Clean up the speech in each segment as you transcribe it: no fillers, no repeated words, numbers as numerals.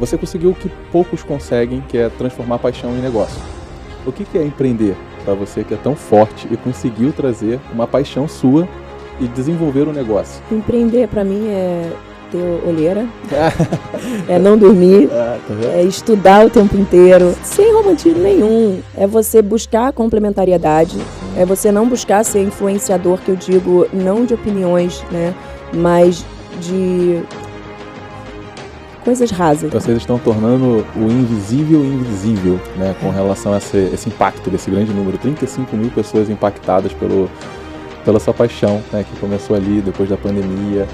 Você conseguiu o que poucos conseguem, que é transformar a paixão em negócio. O que é empreender para você que é tão forte e conseguiu trazer uma paixão sua e desenvolver um negócio? Empreender para mim é ter olheira, é não dormir, é estudar o tempo inteiro, sem romantismo nenhum. É você buscar a complementariedade, é você não buscar ser influenciador, que eu digo, não de opiniões, né, mas de coisas rasas. Vocês estão tornando o invisível invisível, né, com relação a esse impacto desse grande número, 35 mil pessoas impactadas pela sua paixão, né, que começou ali depois da pandemia,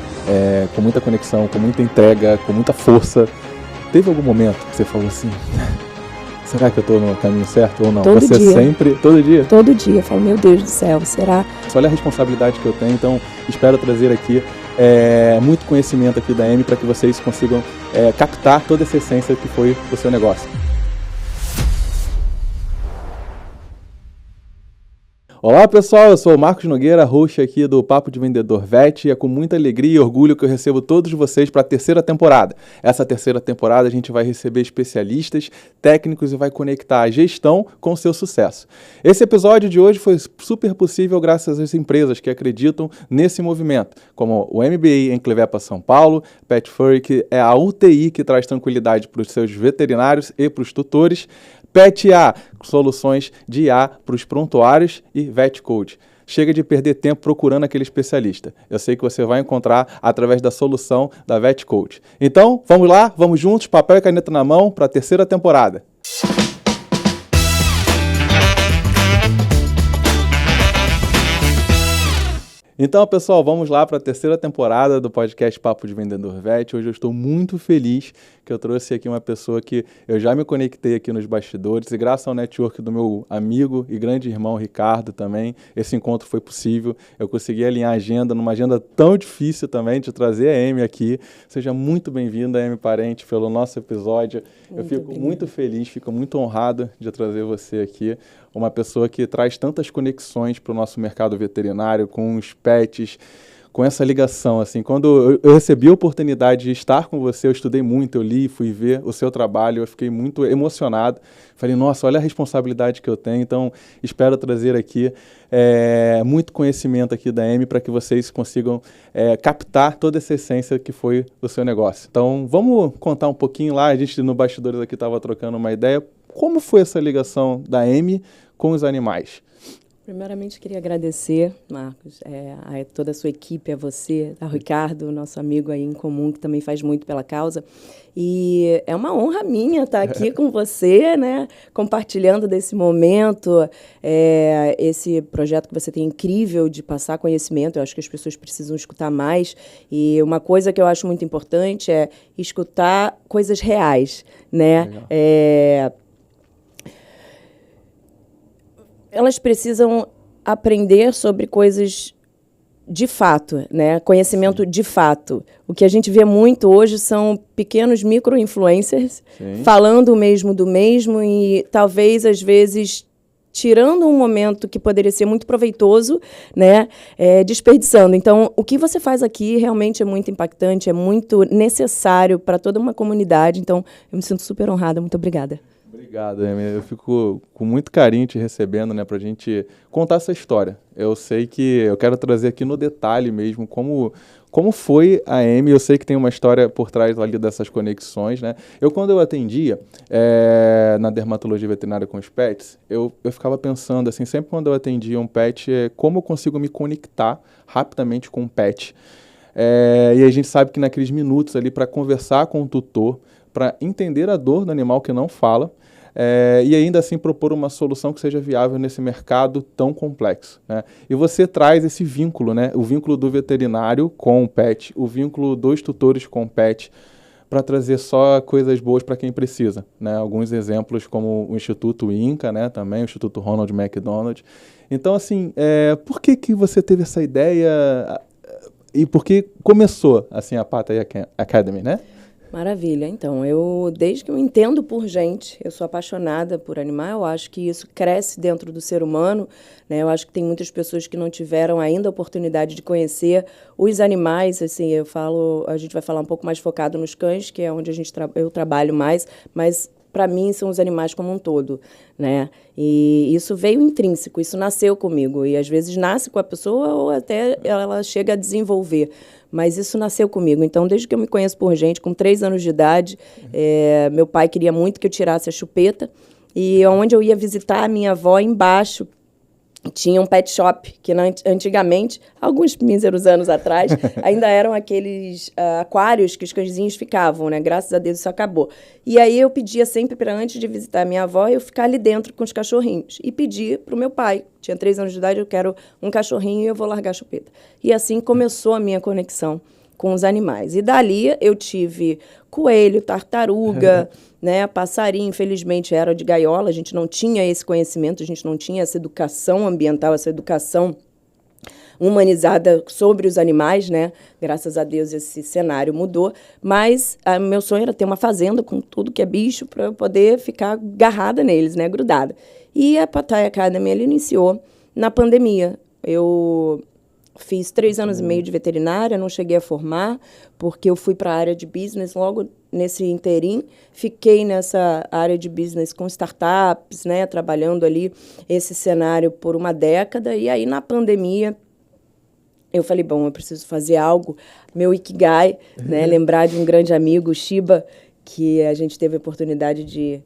com muita conexão, com muita entrega, com muita força. Teve algum momento que você falou assim, será que eu estou no caminho certo ou não? Todo você dia. Sempre, todo dia? Todo dia, eu falo, meu Deus do céu, será? Olha a responsabilidade que eu tenho, então espero trazer aqui muito conhecimento aqui da Amy para que vocês consigam captar toda essa essência que foi o seu negócio. Olá pessoal, eu sou o Marcos Nogueira, host aqui do Papo de Vendedor VET, e é com muita alegria e orgulho que eu recebo todos vocês para a terceira temporada. Essa terceira temporada a gente vai receber especialistas, técnicos e vai conectar a gestão com o seu sucesso. Esse episódio de hoje foi super possível graças às empresas que acreditam nesse movimento, como o MBA em Clevepa São Paulo, Pet Furry, que é a UTI que traz tranquilidade para os seus veterinários e para os tutores, PetIA, soluções de IA para os prontuários, e VetCoach. Chega de perder tempo procurando aquele especialista. Eu sei que você vai encontrar através da solução da VetCoach. Então, vamos lá, vamos juntos, papel e caneta na mão para a terceira temporada. Então, pessoal, vamos lá para a terceira temporada do podcast Papo de Vendedor VET. Hoje eu estou muito feliz que eu trouxe aqui uma pessoa que eu já me conectei aqui nos bastidores e graças ao network do meu amigo e grande irmão Ricardo também, esse encontro foi possível. Eu consegui alinhar a agenda, numa agenda tão difícil também, de trazer a Amy aqui. Seja muito bem-vinda, Amy Parente, pelo nosso episódio. Eu fico muito feliz, fico muito honrado de trazer você aqui. Uma pessoa que traz tantas conexões para o nosso mercado veterinário, com os pets, com essa ligação. Assim, quando eu recebi a oportunidade de estar com você, eu estudei muito, eu li, fui ver o seu trabalho, eu fiquei muito emocionado. Falei, nossa, olha a responsabilidade que eu tenho. Então, espero trazer aqui muito conhecimento aqui da Amy para que vocês consigam captar toda essa essência que foi o seu negócio. Então, vamos contar um pouquinho lá. A gente no bastidores aqui estava trocando uma ideia. Como foi essa ligação da Amy com os animais? Primeiramente, queria agradecer, Marcos, a toda a sua equipe, a você, ao Ricardo, nosso amigo aí em comum, que também faz muito pela causa. E é uma honra minha estar aqui com você, né, compartilhando desse momento, esse projeto que você tem incrível de passar conhecimento. Eu acho que as pessoas precisam escutar mais. E uma coisa que eu acho muito importante é escutar coisas reais, né? Elas precisam aprender sobre coisas de fato, né? Conhecimento de fato. O que a gente vê muito hoje são pequenos micro-influencers falando o mesmo do mesmo e talvez, às vezes, tirando um momento que poderia ser muito proveitoso, né? Desperdiçando. Então, o que você faz aqui realmente é muito impactante, é muito necessário para toda uma comunidade. Então, eu me sinto super honrada. Muito obrigada. Obrigado, Amy. Eu fico com muito carinho te recebendo, né, para a gente contar essa história. Eu sei que eu quero trazer aqui no detalhe mesmo como foi a Amy. Eu sei que tem uma história por trás ali dessas conexões, né? Quando eu atendia na dermatologia veterinária com os pets, eu ficava pensando, assim, sempre quando eu atendia um pet, como eu consigo me conectar rapidamente com um pet. E a gente sabe que naqueles minutos ali para conversar com o tutor, para entender a dor do animal que não fala, e ainda assim propor uma solução que seja viável nesse mercado tão complexo, né? E você traz esse vínculo, né? O vínculo do veterinário com o pet, o vínculo dos tutores com o pet, para trazer só coisas boas para quem precisa, né? Alguns exemplos como o Instituto INCA, né? Também o Instituto Ronald McDonald. Então, assim, por que você teve essa ideia e por que começou assim, a PATA Academy, né? Maravilha. Então, desde que eu entendo por gente, eu sou apaixonada por animal, eu acho que isso cresce dentro do ser humano, né? Eu acho que tem muitas pessoas que não tiveram ainda a oportunidade de conhecer os animais, assim, a gente vai falar um pouco mais focado nos cães, que é onde eu trabalho mais, mas para mim são os animais como um todo, né? E isso veio intrínseco, isso nasceu comigo, e às vezes nasce com a pessoa ou até ela chega a desenvolver. Mas isso nasceu comigo. Então, desde que eu me conheço por gente, com 3 anos de idade, meu pai queria muito que eu tirasse a chupeta. E onde eu ia visitar a minha avó, embaixo, tinha um pet shop, que antigamente, alguns míseros anos atrás, ainda eram aqueles aquários que os cãezinhos ficavam, né? Graças a Deus isso acabou. E aí eu pedia sempre, antes de visitar a minha avó, eu ficar ali dentro com os cachorrinhos. E pedi para o meu pai, tinha 3 anos de idade, eu quero um cachorrinho e eu vou largar a chupeta. E assim começou a minha conexão com os animais. E dali eu tive coelho, tartaruga, né, passarinho, infelizmente era de gaiola, a gente não tinha esse conhecimento, a gente não tinha essa educação ambiental, essa educação humanizada sobre os animais, né? Graças a Deus esse cenário mudou, mas meu sonho era ter uma fazenda com tudo que é bicho para eu poder ficar agarrada neles, né, grudada. E a Pattaya Academy ele iniciou na pandemia. Eu fiz 3 anos e meio de veterinária, não cheguei a formar, porque eu fui para a área de business logo nesse interim. Fiquei nessa área de business com startups, né, trabalhando ali esse cenário por uma década. E aí, na pandemia, eu falei, bom, eu preciso fazer algo, meu ikigai, né, lembrar de um grande amigo, Shiba, que a gente teve a oportunidade de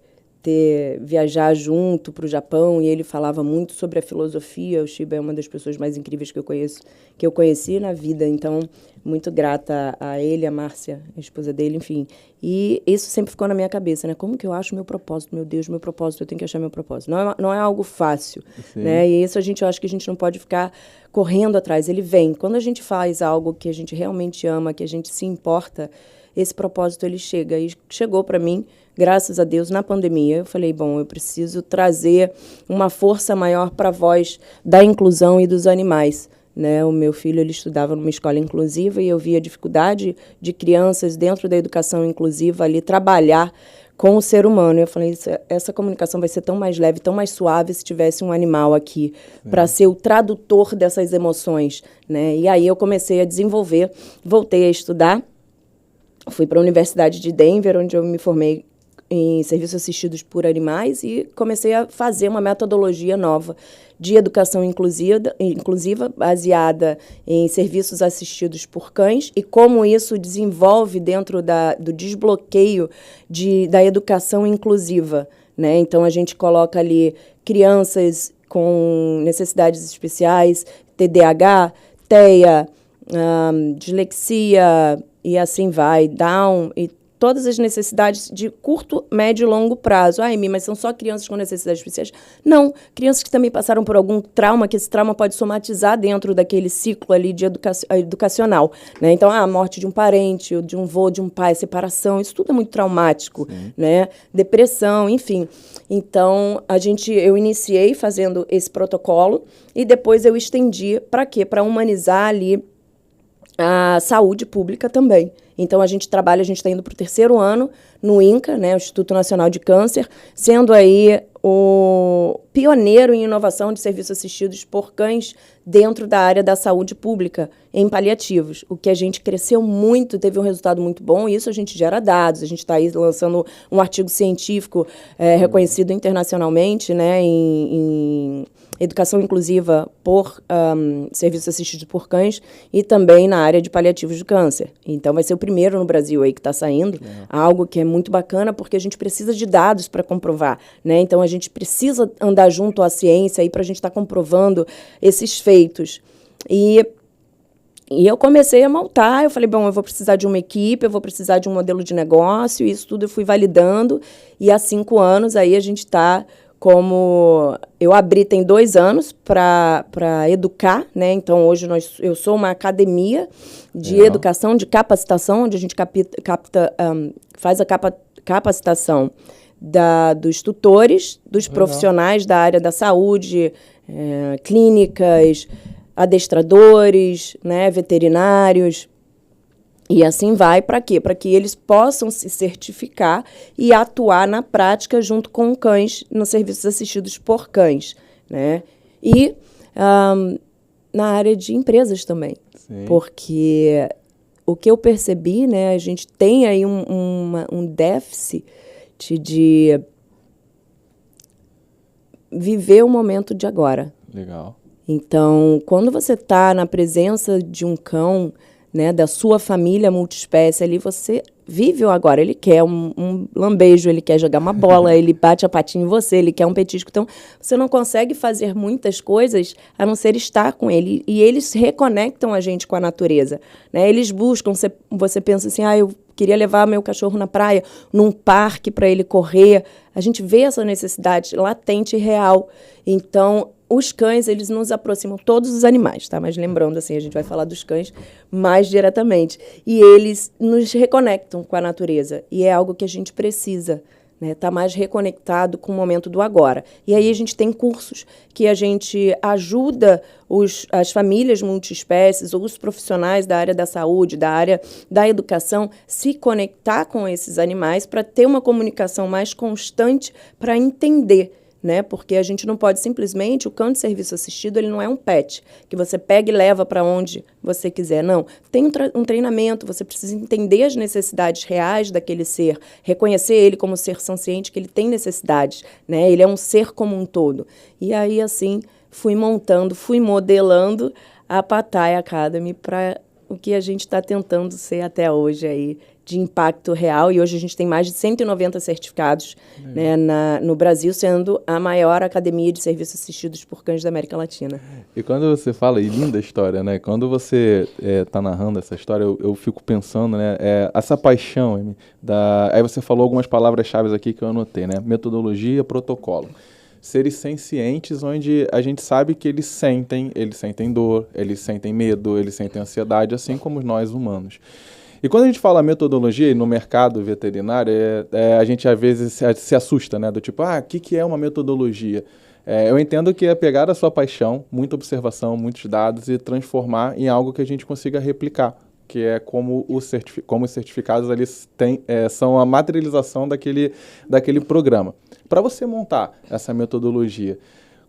viajar junto para o Japão, e ele falava muito sobre a filosofia. O Shiba é uma das pessoas mais incríveis que eu conheci na vida, então muito grata a ele, a Márcia, a esposa dele, enfim. E isso sempre ficou na minha cabeça, né? Como que eu acho meu propósito? Meu Deus, meu propósito, eu tenho que achar meu propósito. Não é algo fácil, né? E isso eu acho que a gente não pode ficar correndo atrás, ele vem. Quando a gente faz algo que a gente realmente ama, que a gente se importa, esse propósito ele chega. E chegou para mim, graças a Deus, na pandemia. Eu falei, bom, eu preciso trazer uma força maior para a voz da inclusão e dos animais, né? O meu filho ele estudava numa escola inclusiva e eu via a dificuldade de crianças dentro da educação inclusiva ali trabalhar com o ser humano. Eu falei, essa comunicação vai ser tão mais leve, tão mais suave se tivesse um animal aqui para ser o tradutor dessas emoções, né? E aí eu comecei a desenvolver, voltei a estudar, fui para a Universidade de Denver, onde eu me formei em serviços assistidos por animais e comecei a fazer uma metodologia nova de educação inclusiva baseada em serviços assistidos por cães e como isso desenvolve dentro do desbloqueio da educação inclusiva, né? Então, a gente coloca ali crianças com necessidades especiais, TDAH, TEA, dislexia e assim vai, Down e todas as necessidades de curto, médio e longo prazo. Mas são só crianças com necessidades especiais? Não, crianças que também passaram por algum trauma, que esse trauma pode somatizar dentro daquele ciclo ali de educacional, né? Então, a morte de um parente, de um avô, de um pai, separação, isso tudo é muito traumático, né? Depressão, enfim. Então, eu iniciei fazendo esse protocolo e depois eu estendi para quê? Para humanizar ali a saúde pública também. Então, a gente está indo para o 3º ano no INCA, né, o Instituto Nacional de Câncer, sendo aí o pioneiro em inovação de serviços assistidos por cães dentro da área da saúde pública, em paliativos. O que a gente cresceu muito, teve um resultado muito bom, e isso a gente gera dados. A gente está aí lançando um artigo científico reconhecido internacionalmente, né, em educação inclusiva por serviços assistidos por cães e também na área de paliativos de câncer. Então, vai ser o primeiro no Brasil aí que está saindo, algo que é muito bacana, porque a gente precisa de dados para comprovar, né? Então, a gente precisa andar junto à ciência aí para a gente estar comprovando esses feitos. E eu comecei a montar, eu falei, bom, eu vou precisar de uma equipe, eu vou precisar de um modelo de negócio, isso tudo eu fui validando, e há 5 anos aí a gente está eu abri tem 2 anos para educar, né? Então, hoje eu sou uma academia de educação, de capacitação, onde a gente faz a capacitação dos tutores, dos profissionais da área da saúde, clínicas, adestradores, né, veterinários, E assim vai para quê? Para que eles possam se certificar e atuar na prática junto com cães nos serviços assistidos por cães, né? E na área de empresas também. Sim. Porque o que eu percebi, né, a gente tem aí um déficit de viver o momento de agora. Legal. Então, quando você está na presença de um cão, né, da sua família multiespécie ali, você vive o agora. Ele quer um lambejo, ele quer jogar uma bola, ele bate a patinha em você, ele quer um petisco. Então, você não consegue fazer muitas coisas a não ser estar com ele. E eles reconectam a gente com a natureza, né? Eles buscam, você pensa assim, eu queria levar meu cachorro na praia, num parque para ele correr. A gente vê essa necessidade latente e real. Então, os cães, eles nos aproximam, todos os animais, tá? Mas lembrando, assim, a gente vai falar dos cães mais diretamente. E eles nos reconectam com a natureza. E é algo que a gente precisa, né? Tá mais reconectado com o momento do agora. E aí a gente tem cursos que a gente ajuda as famílias multiespécies ou os profissionais da área da saúde, da área da educação, se conectar com esses animais para ter uma comunicação mais constante para entender, né? Porque a gente não pode simplesmente, o cão de serviço assistido, ele não é um pet, que você pega e leva para onde você quiser. Não, tem um treinamento, você precisa entender as necessidades reais daquele ser, reconhecer ele como ser consciente, que ele tem necessidades, né? Ele é um ser como um todo. E aí, assim, fui modelando a Pattaya Academy para o que a gente está tentando ser até hoje aí, de impacto real, e hoje a gente tem mais de 190 certificados, né, no Brasil, sendo a maior academia de serviços assistidos por cães da América Latina. E quando você fala, e linda história, né? Quando você está narrando essa história, eu fico pensando, né? Essa paixão, Amy, aí você falou algumas palavras-chave aqui que eu anotei, né? Metodologia, protocolo. Seres sencientes, onde a gente sabe que eles sentem dor, eles sentem medo, eles sentem ansiedade, assim como nós humanos. E quando a gente fala metodologia, e no mercado veterinário, a gente às vezes se assusta, né? Do tipo, o que é uma metodologia? Eu entendo que é pegar a sua paixão, muita observação, muitos dados, e transformar em algo que a gente consiga replicar, que é como os certificados ali são a materialização daquele programa. Para você montar essa metodologia,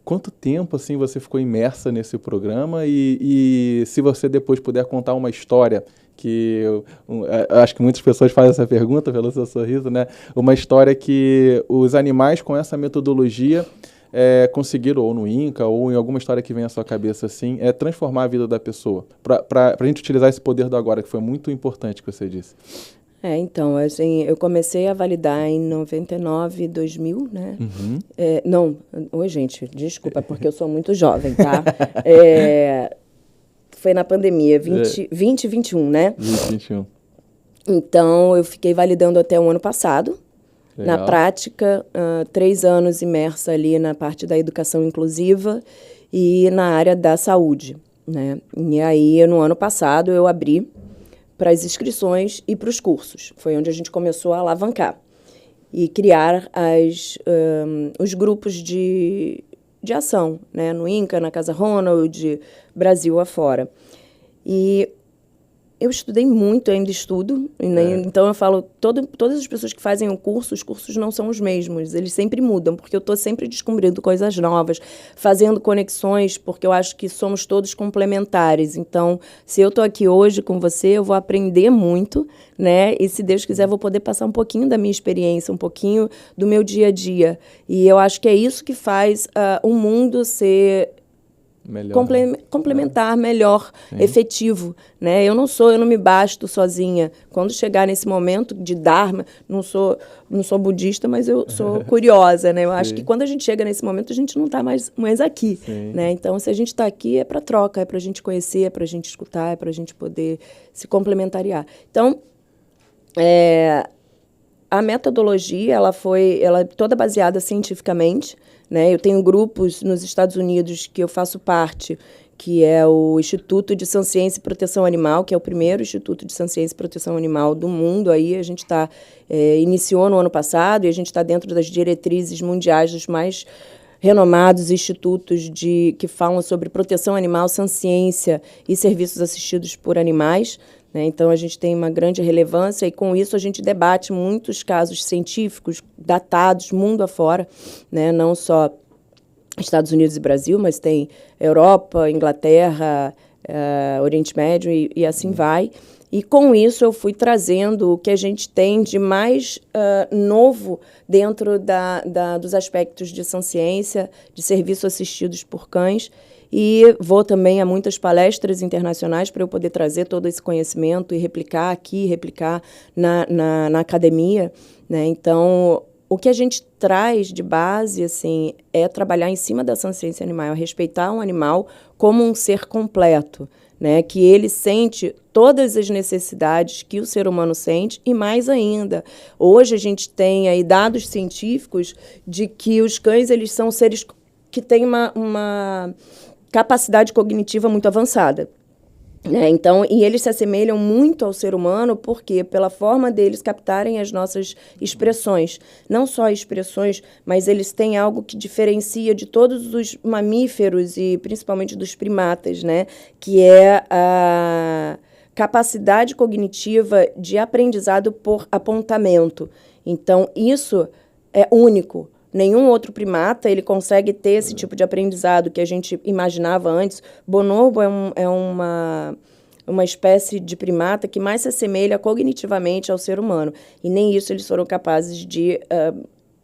quanto tempo assim você ficou imersa nesse programa e se você depois puder contar uma história que eu acho que muitas pessoas fazem essa pergunta pelo seu sorriso, né? Uma história que os animais com essa metodologia conseguiram, ou no INCA, ou em alguma história que vem à sua cabeça, assim, transformar a vida da pessoa. Para a gente utilizar esse poder do agora, que foi muito importante que você disse. Então, assim, eu comecei a validar em 99, 2000, né? Uhum. Oi, gente, desculpa, porque eu sou muito jovem, tá? Foi na pandemia, 2021, né? 2021. Então, eu fiquei validando até o ano passado. Legal. Na prática, 3 anos imersa ali na parte da educação inclusiva e na área da saúde, né? E aí, no ano passado, eu abri para as inscrições e para os cursos. Foi onde a gente começou a alavancar e criar os grupos de ação, né? No INCA, na Casa Ronald, Brasil afora. E eu estudei muito, ainda estudo, então eu falo, todas as pessoas que fazem o curso, os cursos não são os mesmos, eles sempre mudam, porque eu estou sempre descobrindo coisas novas, fazendo conexões, porque eu acho que somos todos complementares. Então, se eu estou aqui hoje com você, eu vou aprender muito, né? E se Deus quiser, eu vou poder passar um pouquinho da minha experiência, um pouquinho do meu dia a dia. E eu acho que é isso que faz o mundo ser melhor, complementar, melhor, sim, efetivo, né? Eu não me basto sozinha. Quando chegar nesse momento de Dharma, não sou budista, mas eu sou curiosa, né? Eu acho que quando a gente chega nesse momento, a gente não está mais aqui, né? Então, se a gente está aqui, é para troca, é para a gente conhecer, é para a gente escutar, é para a gente poder se complementariar. Então, a metodologia, ela é toda baseada cientificamente, né? Eu tenho grupos nos Estados Unidos que eu faço parte, que é o Instituto de Ciência e Proteção Animal, que é o primeiro Instituto de Ciência e Proteção Animal do mundo. Aí a gente iniciou no ano passado e a gente está dentro das diretrizes mundiais dos mais renomados institutos que falam sobre proteção animal, ciência e serviços assistidos por animais, né? Então, a gente tem uma grande relevância e, com isso, a gente debate muitos casos científicos datados mundo afora, né? Não só Estados Unidos e Brasil, mas tem Europa, Inglaterra, Oriente Médio e assim vai. E, com isso, eu fui trazendo o que a gente tem de mais novo dentro dos aspectos de ciência, de serviços assistidos por cães. E vou também a muitas palestras internacionais para eu poder trazer todo esse conhecimento e replicar aqui, replicar na academia, né? Então, o que a gente traz de base, assim, é trabalhar em cima da ciência animal, respeitar um animal como um ser completo, né? Que ele sente todas as necessidades que o ser humano sente e mais ainda. Hoje a gente tem aí dados científicos de que os cães, eles são seres que têm uma capacidade cognitiva muito avançada. Então, e eles se assemelham muito ao ser humano, porque pela forma deles captarem as nossas expressões. Não só expressões, mas eles têm algo que diferencia de todos os mamíferos e principalmente dos primatas, né? Que é a capacidade cognitiva de aprendizado por apontamento. Então, isso é único. Nenhum outro primata ele consegue ter esse tipo de aprendizado que a gente imaginava antes. Bonobo é uma espécie de primata que mais se assemelha cognitivamente ao ser humano. E nem isso eles foram capazes de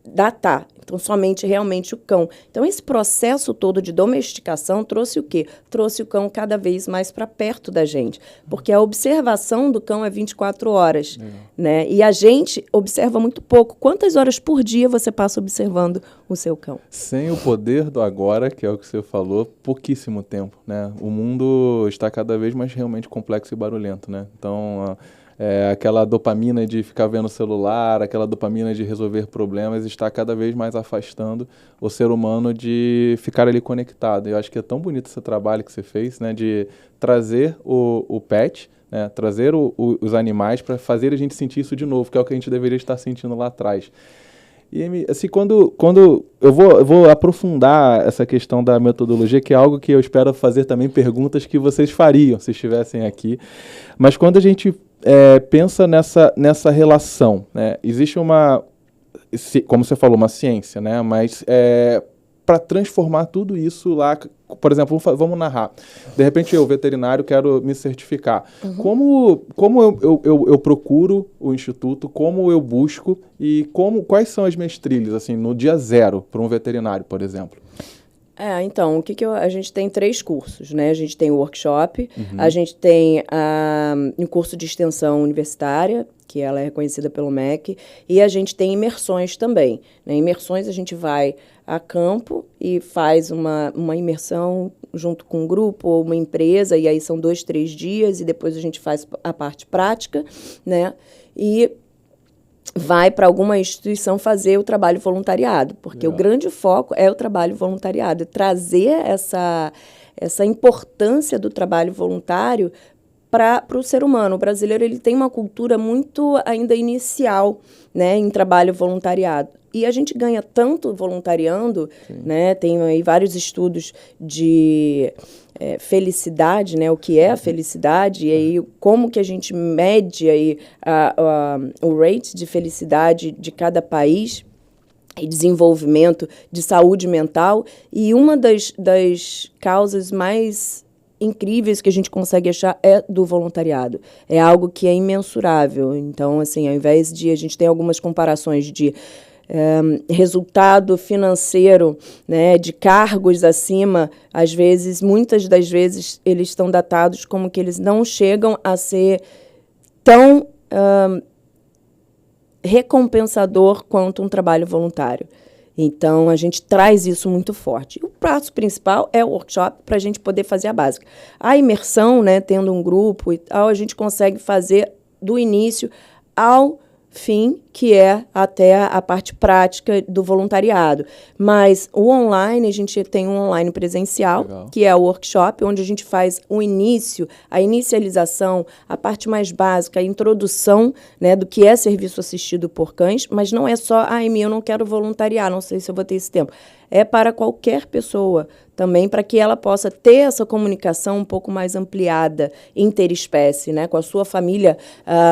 datar. Então, somente realmente o cão. Então, esse processo todo de domesticação trouxe o quê? Trouxe o cão cada vez mais para perto da gente. Porque a observação do cão é 24 horas. Né? E a gente observa muito pouco. Quantas horas por dia você passa observando o seu cão? Sem o poder do agora, que é o que você falou, pouquíssimo tempo. Né? O mundo está cada vez mais realmente complexo e barulhento. Né? Então, aquela dopamina de ficar vendo o celular, aquela dopamina de resolver problemas, está cada vez mais afastando o ser humano de ficar ali conectado. Eu acho que é tão bonito esse trabalho que você fez, né, de trazer o pet, né, trazer os animais para fazer a gente sentir isso de novo, que é o que a gente deveria estar sentindo lá atrás. E, assim, quando eu vou aprofundar essa questão da metodologia, que é algo que eu espero fazer também perguntas que vocês fariam se estivessem aqui, mas quando a gente pensa nessa relação, né? Existe como você falou, uma ciência, né? Mas para transformar tudo isso lá, por exemplo, vamos narrar. De repente eu, veterinário, quero me certificar. Como eu procuro o instituto, como eu busco e quais são as minhas trilhas, assim, no dia zero para um veterinário, por exemplo? Então, a gente tem 3 cursos, né? A gente tem o workshop, a gente tem um curso de extensão universitária, que ela é reconhecida pelo MEC, e a gente tem imersões também. Né? Imersões, a gente vai a campo e faz uma imersão junto com um grupo ou uma empresa, e aí são 2, 3 dias, e depois a gente faz a parte prática, né? E vai para alguma instituição fazer o trabalho voluntariado, porque o grande foco é o trabalho voluntariado, trazer essa importância do trabalho voluntário para o ser humano. O brasileiro ele tem uma cultura muito ainda inicial, né, em trabalho voluntariado. E a gente ganha tanto voluntariando, né? Tem aí vários estudos de felicidade, né? O que é a felicidade, e aí como que a gente mede aí o rate de felicidade de cada país e desenvolvimento de saúde mental. E uma das causas mais incríveis que a gente consegue achar é do voluntariado. É algo que é imensurável. Então, assim, ao invés de... A gente tem algumas comparações de resultado financeiro, né, de cargos acima, às vezes, muitas das vezes, eles estão datados como que eles não chegam a ser tão recompensador quanto um trabalho voluntário. Então, a gente traz isso muito forte. O passo principal é o workshop para a gente poder fazer a básica. A imersão, né, tendo um grupo e tal, a gente consegue fazer do início ao fim, que é até a parte prática do voluntariado. Mas o online, a gente tem um online presencial, legal, que é o workshop, onde a gente faz o início, a inicialização, a parte mais básica, a introdução, né, do que é serviço assistido por cães, mas não é só, Amy, eu não quero voluntariar, não sei se eu vou ter esse tempo. É para qualquer pessoa também, para que ela possa ter essa comunicação um pouco mais ampliada, interespécie, né, com a sua família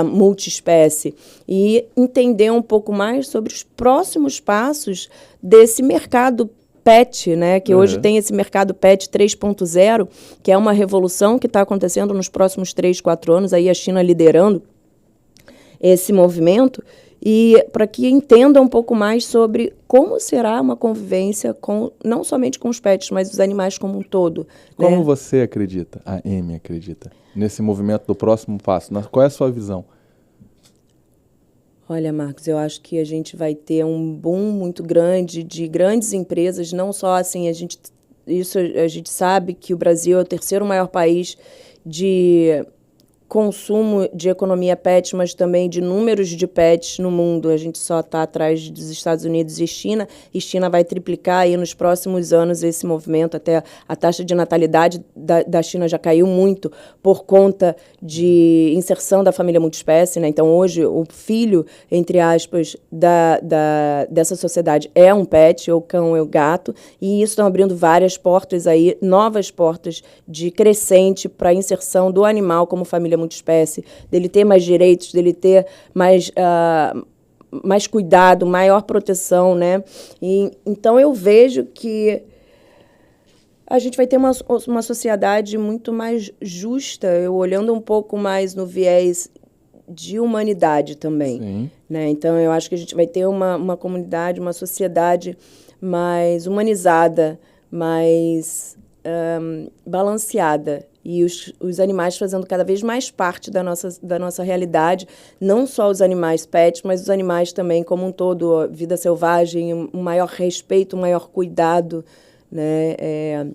multiespécie, e entender um pouco mais sobre os próximos passos desse mercado pet, né, que hoje tem esse mercado pet 3.0, que é uma revolução que está acontecendo nos próximos 3, 4 anos, aí a China liderando esse movimento, e para que entenda um pouco mais sobre como será uma convivência com, não somente com os pets, mas os animais como um todo. Como né? você acredita, a Amy acredita, nesse movimento do próximo passo? Qual é a sua visão? Olha, Marcos, eu acho que a gente vai ter um boom muito grande de grandes empresas, não só assim, a gente sabe que o Brasil é o terceiro maior país de consumo de economia pet, mas também de números de pets no mundo. A gente só está atrás dos Estados Unidos e China vai triplicar aí nos próximos anos esse movimento, até a taxa de natalidade da China já caiu muito por conta de inserção da família multiespécie, né? Então, hoje, o filho, entre aspas, dessa sociedade é um pet, ou o cão, é o gato, e isso está abrindo várias portas aí, novas portas de crescente para a inserção do animal como família multiespécie, dele ter mais direitos, dele ter mais cuidado, maior proteção, né? E, então, eu vejo que a gente vai ter uma sociedade muito mais justa, eu olhando um pouco mais no viés de humanidade também. Sim. Né? Então, eu acho que a gente vai ter uma comunidade, uma sociedade mais humanizada, mais balanceada. E os animais fazendo cada vez mais parte da nossa realidade, não só os animais pets, mas os animais também como um todo, a vida selvagem, um maior respeito, um maior cuidado, né?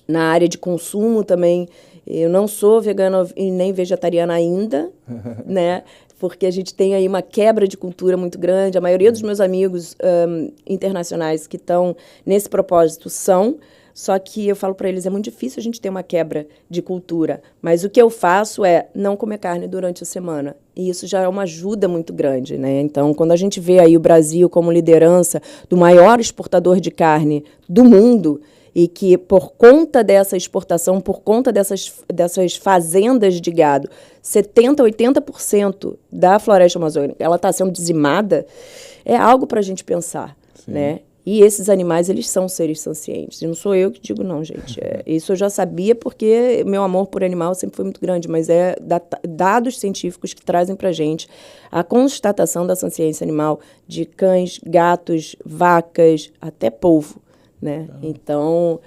Na área de consumo também, eu não sou vegana e nem vegetariana ainda, né? Porque a gente tem aí uma quebra de cultura muito grande. A maioria dos meus amigos internacionais que estão nesse propósito são. Só que eu falo para eles, é muito difícil a gente ter uma quebra de cultura. Mas o que eu faço é não comer carne durante a semana. E isso já é uma ajuda muito grande, né? Então, quando a gente vê aí o Brasil como liderança do maior exportador de carne do mundo, e que por conta dessa exportação, por conta dessas fazendas de gado, 70%, 80% da floresta amazônica ela está sendo dizimada, é algo para a gente pensar, né? E esses animais, eles são seres sencientes. E não sou eu que digo, não, gente. Isso eu já sabia porque meu amor por animal sempre foi muito grande, mas é dados científicos que trazem para a gente a constatação da senciência animal de cães, gatos, vacas, até polvo, né? Então,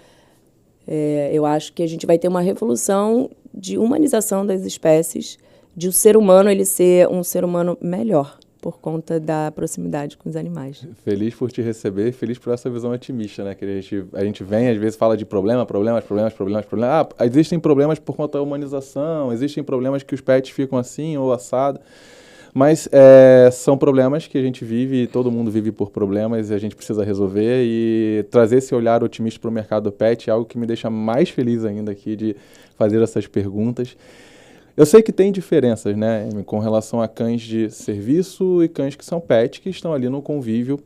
eu acho que a gente vai ter uma revolução de humanização das espécies, de o ser humano ele ser um ser humano melhor, por conta da proximidade com os animais. Feliz por te receber, feliz por essa visão otimista, né? Que a gente vem, às vezes, fala de problemas. Existem problemas por conta da humanização, existem problemas que os pets ficam assim ou assado, mas são problemas que a gente vive, todo mundo vive por problemas e a gente precisa resolver, e trazer esse olhar otimista para o mercado pet é algo que me deixa mais feliz ainda aqui de fazer essas perguntas. Eu sei que tem diferenças, né, com relação a cães de serviço e cães que são pet, que estão ali no convívio,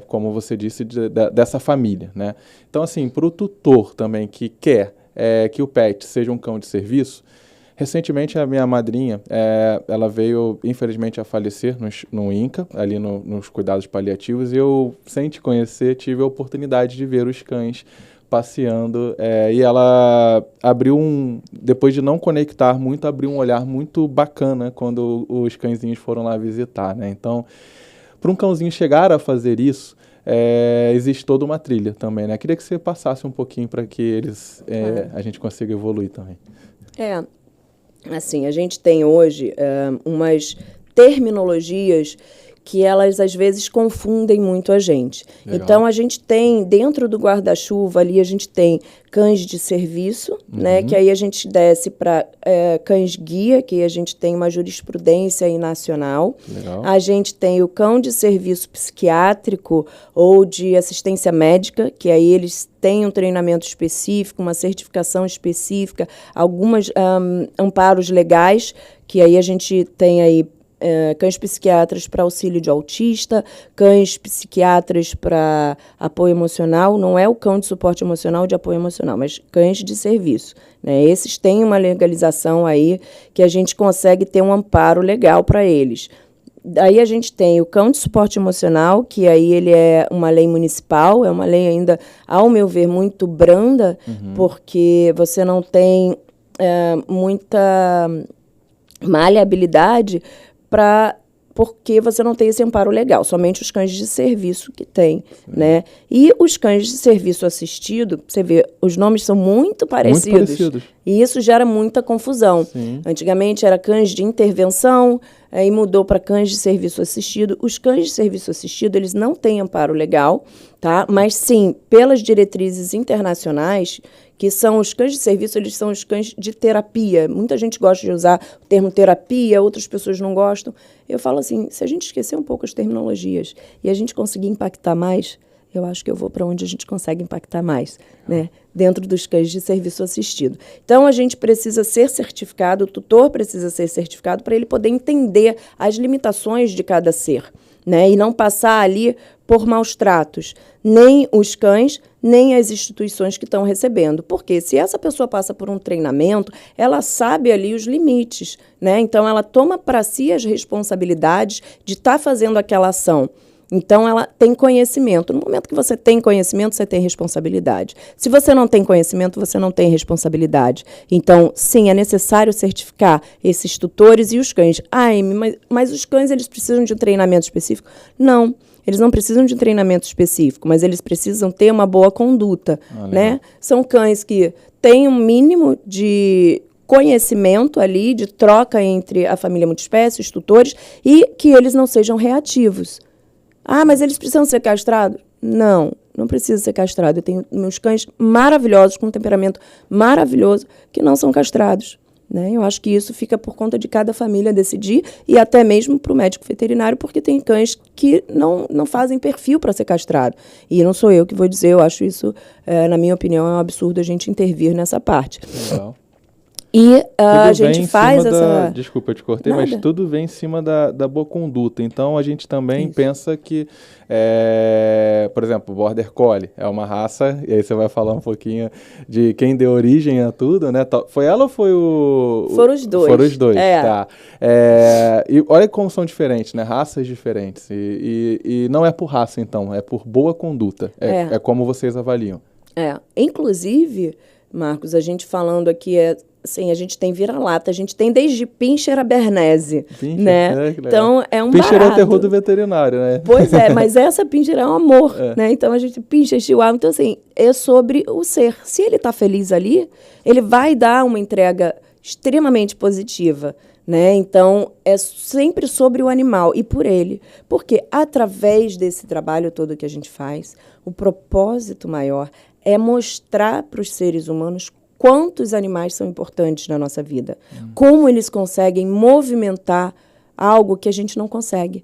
como você disse, dessa família, né? Então, assim, para o tutor também que quer que o pet seja um cão de serviço, recentemente a minha madrinha, ela veio, infelizmente, a falecer no INCA, ali nos cuidados paliativos, e eu, sem te conhecer, tive a oportunidade de ver os cães passeando, e ela abriu depois de não conectar muito, abriu um olhar muito bacana quando os cãezinhos foram lá visitar, né? Então, para um cãozinho chegar a fazer isso, existe toda uma trilha também, né? Queria que você passasse um pouquinho para que a gente consiga evoluir também. Assim, a gente tem hoje umas terminologias que elas, às vezes, confundem muito a gente. Legal. Então, a gente tem, dentro do guarda-chuva ali, a gente tem cães de serviço, né, que aí a gente desce para cães-guia, que a gente tem uma jurisprudência aí nacional. Legal. A gente tem o cão de serviço psiquiátrico ou de assistência médica, que aí eles têm um treinamento específico, uma certificação específica, alguns amparos legais, que aí a gente tem aí cães psiquiatras para auxílio de autista, cães psiquiatras para apoio emocional, não é o cão de suporte emocional de apoio emocional, mas cães de serviço, né? Esses têm uma legalização aí que a gente consegue ter um amparo legal para eles. Daí a gente tem o cão de suporte emocional, que aí ele é uma lei municipal, é uma lei ainda, ao meu ver, muito branda, porque você não tem muita maleabilidade porque você não tem esse amparo legal, somente os cães de serviço que tem, né? E os cães de serviço assistido, você vê, os nomes são muito parecidos. E isso gera muita confusão. Sim. Antigamente era cães de intervenção, aí mudou para cães de serviço assistido. Os cães de serviço assistido, eles não têm amparo legal, tá? Mas sim, pelas diretrizes internacionais, que são os cães de serviço, eles são os cães de terapia. Muita gente gosta de usar o termo terapia, outras pessoas não gostam. Eu falo assim, se a gente esquecer um pouco as terminologias e a gente conseguir impactar mais, eu acho que eu vou para onde a gente consegue impactar mais, né? Dentro dos cães de serviço assistido. Então, a gente precisa ser certificado, o tutor precisa ser certificado para ele poder entender as limitações de cada ser, né? E não passar ali por maus tratos, nem os cães, nem as instituições que estão recebendo. Porque se essa pessoa passa por um treinamento, ela sabe ali os limites, né? Então, ela toma para si as responsabilidades de estar fazendo aquela ação. Então, ela tem conhecimento. No momento que você tem conhecimento, você tem responsabilidade. Se você não tem conhecimento, você não tem responsabilidade. Então, sim, é necessário certificar esses tutores e os cães. Mas os cães, eles precisam de um treinamento específico? Não, eles não precisam de um treinamento específico, mas eles precisam ter uma boa conduta, né? São cães que têm um mínimo de conhecimento ali, de troca entre a família multiespécie, os tutores, e que eles não sejam reativos. Mas eles precisam ser castrados? Não, não precisa ser castrado. Eu tenho meus cães maravilhosos, com um temperamento maravilhoso, que não são castrados, né? Eu acho que isso fica por conta de cada família decidir e até mesmo para o médico veterinário, porque tem cães que não fazem perfil para ser castrado. E não sou eu que vou dizer, eu acho isso, na minha opinião, é um absurdo a gente intervir nessa parte. Legal. E a gente faz essa... Desculpa, eu te cortei, mas tudo vem em cima da boa conduta. Então, a gente também pensa que, por exemplo, o Border Collie é uma raça, e aí você vai falar um pouquinho de quem deu origem a tudo, né? Foi ela ou foi o... Foram os dois. Foram os dois, tá. E olha como são diferentes, né? Raças diferentes. E não é por raça, então, é por boa conduta. É como vocês avaliam. Inclusive, Marcos, a gente falando aqui assim, a gente tem vira-lata, a gente tem desde Pinscher a Bernese, né? Então, é um Pinscher é o terror do veterinário, né? Pois é, mas essa Pinscher é um amor, né? Então, a gente Pinscher, Chihuahua, então, assim, é sobre o ser. Se ele está feliz ali, ele vai dar uma entrega extremamente positiva, né? Então, é sempre sobre o animal e por ele. Porque, através desse trabalho todo que a gente faz, o propósito maior é mostrar para os seres humanos quantos animais são importantes na nossa vida, como eles conseguem movimentar algo que a gente não consegue,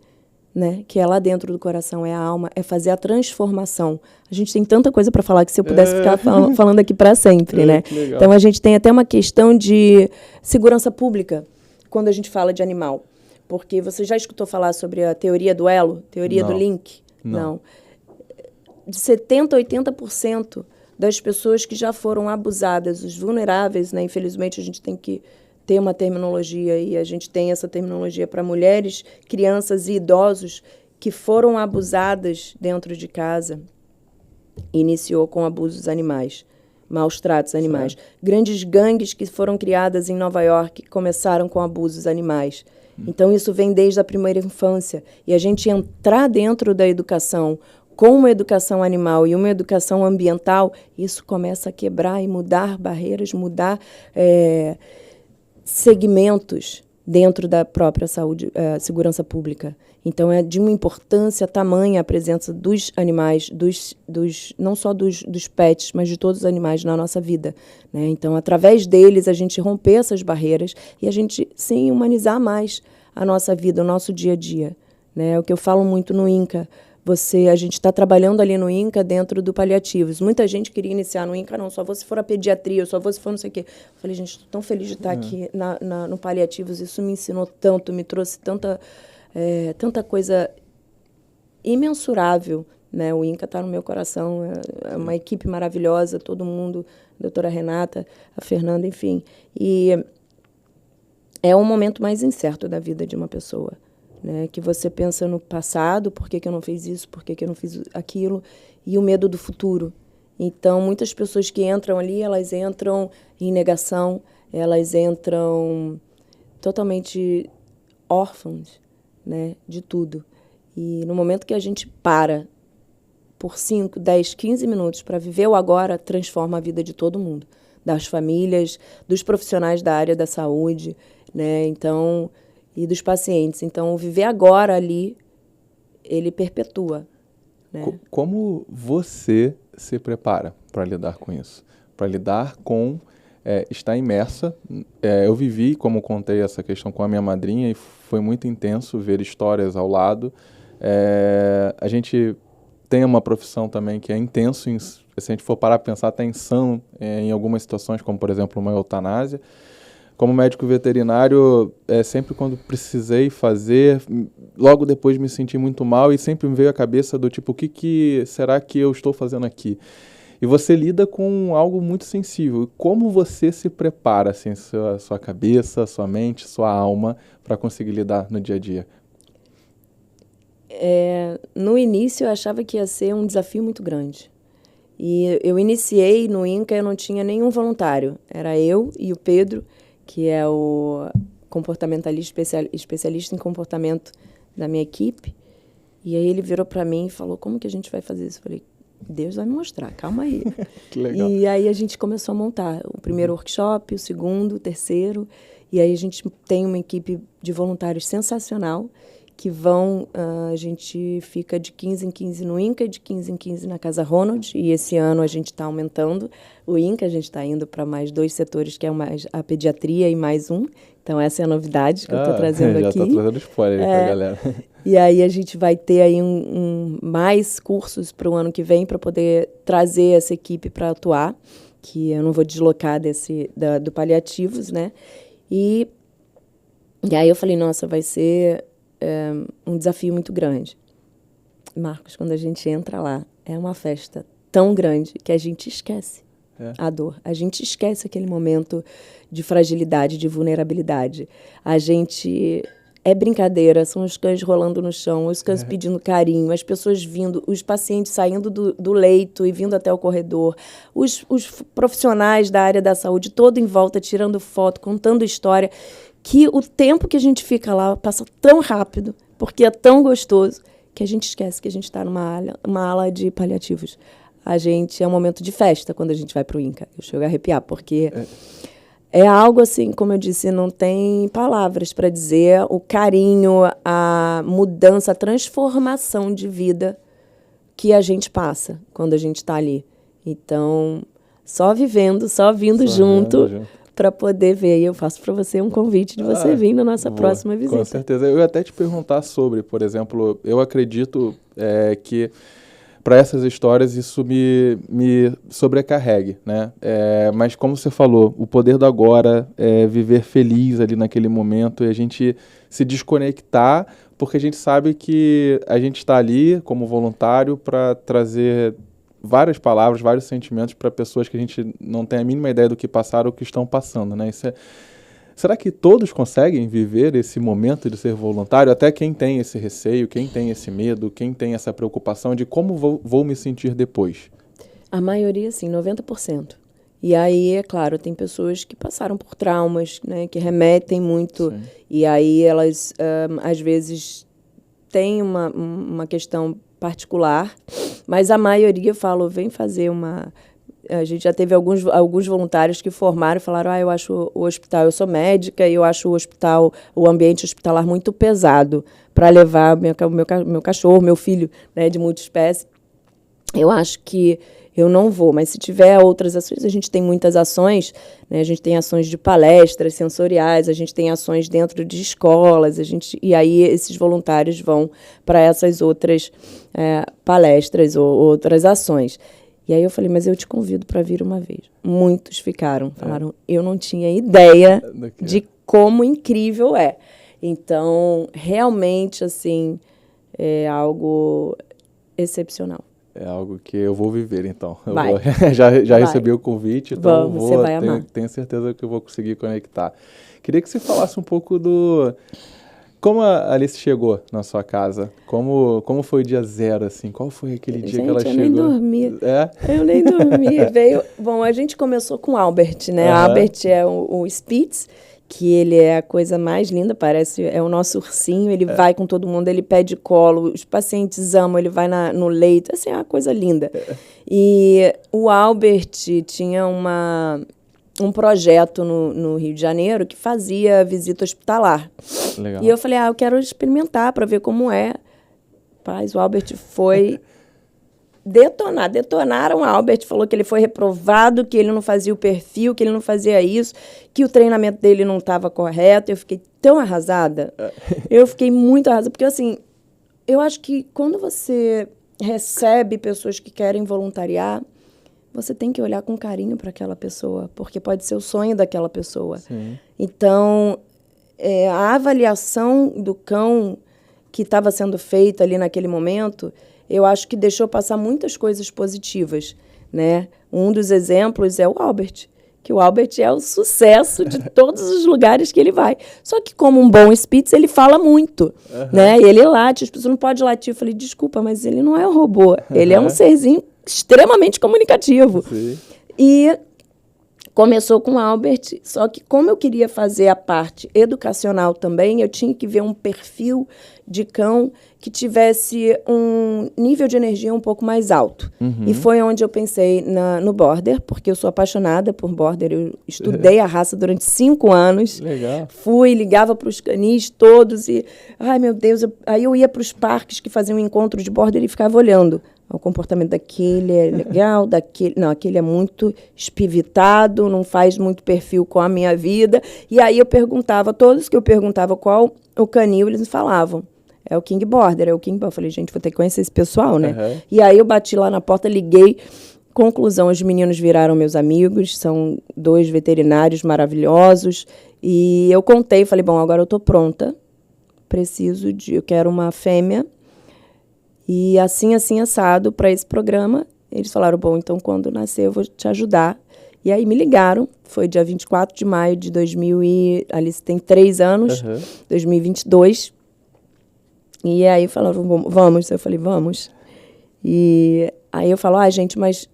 né? Que é lá dentro do coração, é a alma, é fazer a transformação. A gente tem tanta coisa para falar que se eu pudesse ficar falando aqui para sempre, né? Então, a gente tem até uma questão de segurança pública quando a gente fala de animal. Porque você já escutou falar sobre a teoria do elo, teoria do link? Não. De 70% a 80% das pessoas que já foram abusadas, os vulneráveis, né? Infelizmente, a gente tem que ter uma terminologia, e a gente tem essa terminologia para mulheres, crianças e idosos que foram abusadas dentro de casa. Iniciou com abusos animais, maus tratos animais. Grandes gangues que foram criadas em Nova York começaram com abusos animais. Então, isso vem desde a primeira infância. E a gente entrar dentro da educação com uma educação animal e uma educação ambiental, isso começa a quebrar e mudar barreiras, mudar segmentos dentro da própria saúde, segurança pública. Então, é de uma importância tamanha a presença dos animais, não só dos pets, mas de todos os animais na nossa vida, né? Então, através deles, a gente romper essas barreiras e a gente, sim, humanizar mais a nossa vida, o nosso dia a dia, né? É o que eu falo muito no INCA. A gente está trabalhando ali no INCA dentro do paliativos. Muita gente queria iniciar no INCA, não, só vou se for a pediatria, só vou se for não sei o quê. Eu falei, gente, estou tão feliz de estar aqui no paliativos, isso me ensinou tanto, me trouxe tanta coisa imensurável, né? O INCA está no meu coração, é uma equipe maravilhosa, todo mundo, a doutora Renata, a Fernanda, enfim. E é um momento mais incerto da vida de uma pessoa, né? Que você pensa no passado, por que eu não fiz isso, por que eu não fiz aquilo, e o medo do futuro. Então, muitas pessoas que entram ali, elas entram em negação, elas entram totalmente órfãs, né, de tudo. E no momento que a gente para por 5, 10, 15 minutos para viver o agora, transforma a vida de todo mundo, das famílias, dos profissionais da área da saúde, né, então, e dos pacientes. Então, o viver agora ali, ele perpetua, né? Como você se prepara para lidar com isso? Para lidar com estar imersa. Eu vivi, como contei, essa questão com a minha madrinha e foi muito intenso ver histórias ao lado. A gente tem uma profissão também que é intenso, se a gente for parar para pensar, até insano em algumas situações, como, por exemplo, uma eutanásia. Como médico veterinário, sempre quando precisei fazer, logo depois me senti muito mal e sempre me veio à cabeça do tipo, o que será que eu estou fazendo aqui? E você lida com algo muito sensível. Como você se prepara, assim, sua cabeça, sua mente, sua alma, para conseguir lidar no dia a dia? No início, eu achava que ia ser um desafio muito grande. E eu iniciei no INCA, eu não tinha nenhum voluntário. Era eu e o Pedro, que é o comportamentalista, especialista em comportamento da minha equipe. E aí ele virou para mim e falou, como que a gente vai fazer isso? Eu falei, Deus vai me mostrar, calma aí. Que legal. E aí a gente começou a montar o primeiro workshop, o segundo, o terceiro. E aí a gente tem uma equipe de voluntários sensacional, que a gente fica de 15 em 15 no INCA e de 15 em 15 na Casa Ronald, e esse ano a gente está aumentando o INCA, a gente está indo para mais 2 setores, que é a pediatria e mais um, então essa é a novidade que eu estou trazendo aqui. Já estou trazendo spoiler aí para a galera. E aí a gente vai ter aí mais cursos para o ano que vem para poder trazer essa equipe para atuar, que eu não vou deslocar do paliativos, né? E aí eu falei, nossa, vai ser um desafio muito grande. Marcos, quando a gente entra lá, é uma festa tão grande que a gente esquece a dor. A gente esquece aquele momento de fragilidade, de vulnerabilidade. A gente... É brincadeira, são os cães rolando no chão, os cães pedindo carinho, as pessoas vindo, os pacientes saindo do leito e vindo até o corredor, os profissionais da área da saúde, todo em volta, tirando foto, contando história, que o tempo que a gente fica lá passa tão rápido, porque é tão gostoso, que a gente esquece que a gente está numa ala de paliativos. É um momento de festa quando a gente vai para o INCA. Eu chego a arrepiar, porque... É algo assim, como eu disse, não tem palavras para dizer o carinho, a mudança, a transformação de vida que a gente passa quando a gente está ali. Então, só vivendo, só vindo junto para poder ver. E eu faço para você um convite de você vir na nossa próxima visita. Com certeza. Eu ia até te perguntar sobre, por exemplo, eu acredito que... para essas histórias isso me sobrecarregue, né? Mas como você falou, o poder do agora é viver feliz ali naquele momento e a gente se desconectar, porque a gente sabe que a gente está ali como voluntário para trazer várias palavras, vários sentimentos para pessoas que a gente não tem a mínima ideia do que passaram ou que estão passando, né? Será que todos conseguem viver esse momento de ser voluntário? Até quem tem esse receio, quem tem esse medo, quem tem essa preocupação de como vou me sentir depois? A maioria, sim, 90%. E aí, é claro, tem pessoas que passaram por traumas, né, que remetem muito. Sim. E aí elas, às vezes, têm uma questão particular, mas a maioria, eu falo, vem fazer A gente já teve alguns voluntários que formaram e falaram, eu acho o hospital, eu sou médica, e eu acho o ambiente hospitalar muito pesado para levar meu cachorro, meu filho, né, de multiespécie. Eu acho que eu não vou, mas se tiver outras ações, a gente tem muitas ações, né? A gente tem ações de palestras sensoriais, a gente tem ações dentro de escolas, e aí esses voluntários vão para essas outras palestras ou outras ações. E aí eu falei, mas eu te convido para vir uma vez. Muitos falaram, eu não tinha ideia de como incrível é. Então, realmente, assim, é algo excepcional. É algo que eu vou viver, então. Já recebi o convite, então você vai amar. Tenho certeza que eu vou conseguir conectar. Queria que você falasse um pouco como a Alice chegou na sua casa. Como foi o dia zero, assim? Qual foi aquele dia que ela chegou? Eu nem dormi. Eu nem dormi. Bom, a gente começou com o Albert, né? Uhum. Albert é o Spitz, que ele é a coisa mais linda, é o nosso ursinho, ele vai com todo mundo, ele pede colo, os pacientes amam, ele vai no leito, assim, é uma coisa linda. E o Albert tinha um projeto no Rio de Janeiro que fazia visita hospitalar. Legal. E eu falei, eu quero experimentar para ver como é. Paz, o Albert foi detonaram o Albert, falou que ele foi reprovado, que ele não fazia o perfil, que ele não fazia isso, que o treinamento dele não estava correto. Eu fiquei tão arrasada. Eu fiquei muito arrasada, porque assim, eu acho que quando você recebe pessoas que querem voluntariar, você tem que olhar com carinho para aquela pessoa, porque pode ser o sonho daquela pessoa. Sim. Então, a avaliação do cão que estava sendo feita ali naquele momento, eu acho que deixou passar muitas coisas positivas, né? Um dos exemplos é o Albert, que o Albert é o sucesso de todos os lugares que ele vai. Só que, como um bom Spitz, ele fala muito, né? E ele late, as pessoas não podem latir. Eu falei, desculpa, mas ele não é um robô, ele é um serzinho extremamente comunicativo. Sim. E começou com o Albert, só que como eu queria fazer a parte educacional também, eu tinha que ver um perfil de cão que tivesse um nível de energia um pouco mais alto. Uhum. E foi onde eu pensei no Border, porque eu sou apaixonada por Border. Eu estudei a raça durante 5 anos. Legal. Ligava para os canis todos e, ai meu Deus, aí eu ia para os parques que faziam um encontro de Border e ficava olhando. O comportamento daquele é legal, aquele é muito espivitado, não faz muito perfil com a minha vida. E aí eu perguntava, todos que eu perguntava qual o canil, eles falavam. É o King Border, é o King Border. Eu falei, gente, vou ter que conhecer esse pessoal, né? Uhum. E aí eu bati lá na porta, liguei. Conclusão, os meninos viraram meus amigos, são 2 veterinários maravilhosos. E eu contei, falei, bom, agora eu estou pronta. Eu quero uma fêmea. E assim, assado para esse programa. Eles falaram, bom, então quando nascer eu vou te ajudar. E aí me ligaram, foi dia 24 de maio de 2000 tem 3 anos, 2022. E aí falaram, vamos. Eu falei, vamos. E aí eu falo, gente, mas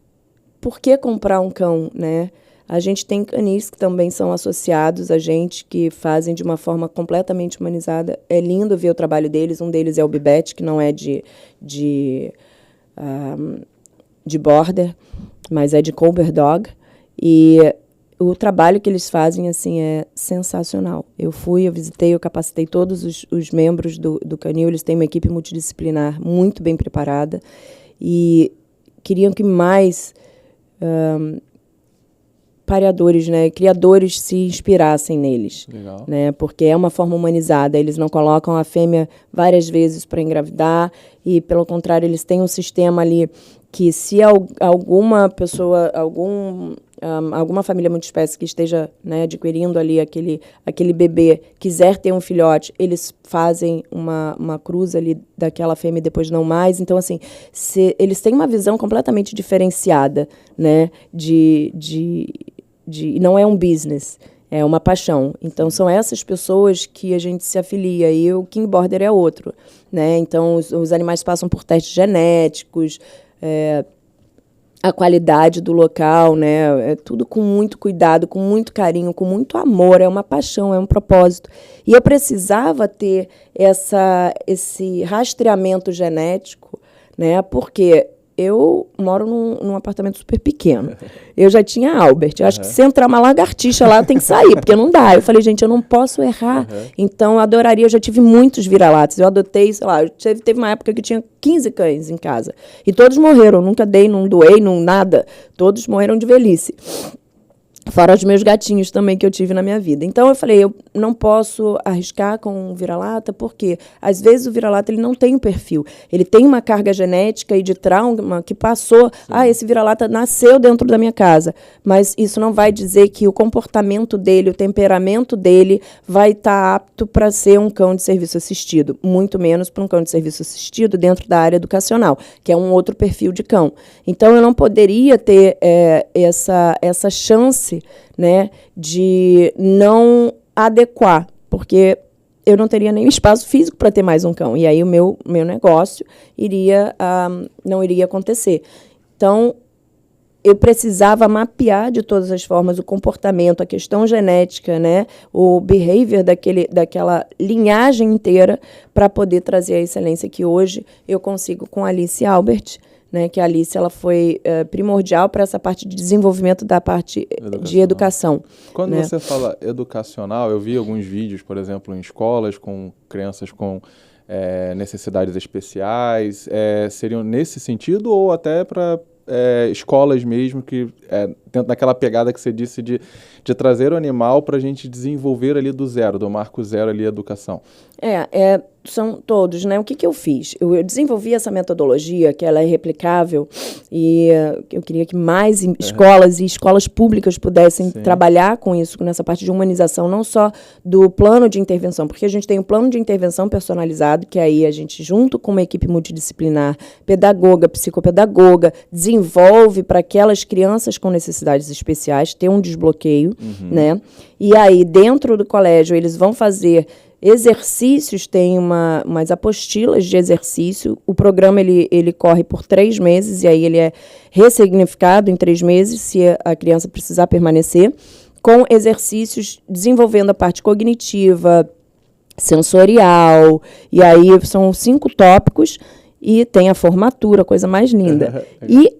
por que comprar um cão, né? A gente tem canis que também são associados a gente, que fazem de uma forma completamente humanizada. É lindo ver o trabalho deles. Um deles é o Bibete, que não é de Border, mas é de Colbert Dog. E o trabalho que eles fazem assim, é sensacional. Eu visitei, eu capacitei todos os membros do canil. Eles têm uma equipe multidisciplinar muito bem preparada. E queriam que mais pareadores, né, criadores se inspirassem neles. Legal. Né, porque é uma forma humanizada. Eles não colocam a fêmea várias vezes para engravidar e, pelo contrário, eles têm um sistema ali que, se alguma pessoa, alguma família multiespécie que esteja, né, adquirindo ali aquele bebê, quiser ter um filhote, eles fazem uma cruz ali daquela fêmea e depois não mais. Então, assim, eles têm uma visão completamente diferenciada, né, não é um business, é uma paixão. Então, são essas pessoas que a gente se afilia, e o King Border é outro, né? Então, os animais passam por testes genéticos, a qualidade do local, né? É tudo com muito cuidado, com muito carinho, com muito amor. É uma paixão, é um propósito. E eu precisava ter esse rastreamento genético, né? Porque eu moro num apartamento super pequeno. Eu já tinha Albert. Eu acho que se entrar uma lagartixa lá, tem que sair, porque não dá. Eu falei, gente, eu não posso errar. Então, eu adoraria. Eu já tive muitos vira-latas. Eu adotei, sei lá, teve uma época que eu tinha 15 cães em casa. E todos morreram. Nunca dei, não doei, não nada. Todos morreram de velhice. Fora os meus gatinhos também que eu tive na minha vida. Então, eu falei, eu não posso arriscar com um vira-lata, porque às vezes o vira-lata ele não tem um perfil. Ele tem uma carga genética e de trauma que passou. Esse vira-lata nasceu dentro da minha casa. Mas isso não vai dizer que o comportamento dele, o temperamento dele vai estar apto para ser um cão de serviço assistido. Muito menos para um cão de serviço assistido dentro da área educacional, que é um outro perfil de cão. Então, eu não poderia ter essa chance, né, de não adequar, porque eu não teria nem espaço físico para ter mais um cão. E aí o meu negócio não iria acontecer. Então, eu precisava mapear de todas as formas o comportamento, a questão genética, né, o behavior daquela linhagem inteira para poder trazer a excelência que hoje eu consigo com Alice e Albert. Né, que a Alice ela foi primordial para essa parte de desenvolvimento da parte de educação. Quando você fala educacional, eu vi alguns vídeos, por exemplo, em escolas com crianças com necessidades especiais. Seriam nesse sentido ou até para escolas mesmo, que dentro daquela pegada que você disse de trazer o animal para a gente desenvolver ali do zero, do marco zero ali a educação? São todos, né? O que eu fiz? Eu desenvolvi essa metodologia, que ela é replicável, e eu queria que mais escolas e escolas públicas pudessem trabalhar com isso, nessa parte de humanização, não só do plano de intervenção, porque a gente tem um plano de intervenção personalizado, que aí a gente, junto com uma equipe multidisciplinar, pedagoga, psicopedagoga, desenvolve para aquelas crianças com necessidades especiais ter um desbloqueio, né? E aí, dentro do colégio, eles vão fazer exercícios, tem umas apostilas de exercício. O programa ele corre por 3 meses, e aí ele é ressignificado em 3 meses, se a criança precisar permanecer, com exercícios desenvolvendo a parte cognitiva, sensorial, e aí são 5 tópicos, e tem a formatura, coisa mais linda. E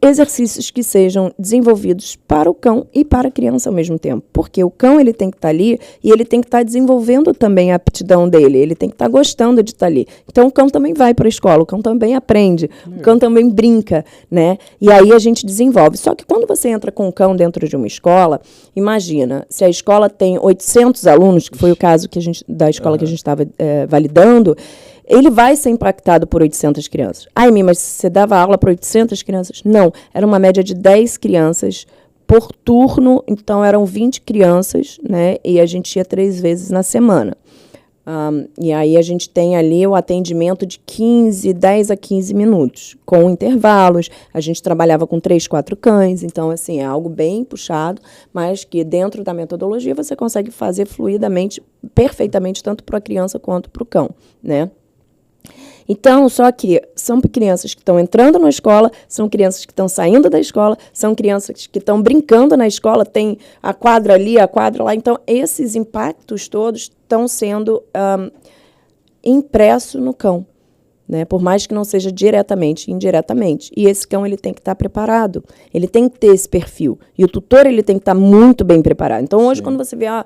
exercícios que sejam desenvolvidos para o cão e para a criança ao mesmo tempo. Porque o cão ele tem que estar ali e ele tem que estar desenvolvendo também a aptidão dele, ele tem que estar gostando de estar ali. Então, o cão também vai para a escola, o cão também aprende, o cão também brinca, né? E aí a gente desenvolve. Só que quando você entra com o cão dentro de uma escola, imagina, se a escola tem 800 alunos, que foi o caso da escola que a gente estava validando, ele vai ser impactado por 800 crianças. Mas você dava aula para 800 crianças? Não, era uma média de 10 crianças por turno, então eram 20 crianças, né? E a gente ia 3 vezes na semana. E aí a gente tem ali o atendimento de 10 a 15 minutos, com intervalos. A gente trabalhava com 3, 4 cães, então, assim, é algo bem puxado, mas que dentro da metodologia você consegue fazer fluidamente, perfeitamente, tanto para a criança quanto para o cão, né? Então, só que são crianças que estão entrando na escola, são crianças que estão saindo da escola, são crianças que estão brincando na escola, tem a quadra ali, a quadra lá. Então, esses impactos todos estão sendo impressos no cão, né? Por mais que não seja diretamente, indiretamente. E esse cão ele tem que estar preparado, ele tem que ter esse perfil. E o tutor ele tem que estar muito bem preparado. Então, hoje, quando você vê a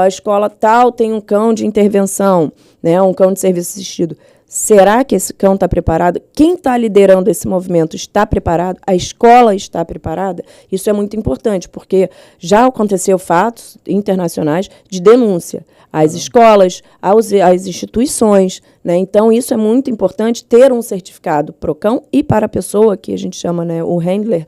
escola tal, tem um cão de intervenção, né? Um cão de serviço assistido. Será que esse cão está preparado? Quem está liderando esse movimento está preparado? A escola está preparada? Isso é muito importante, porque já aconteceu fatos internacionais de denúncia às escolas, às instituições, né? Então, isso é muito importante, ter um certificado para o cão e para a pessoa, que a gente chama, né, o handler,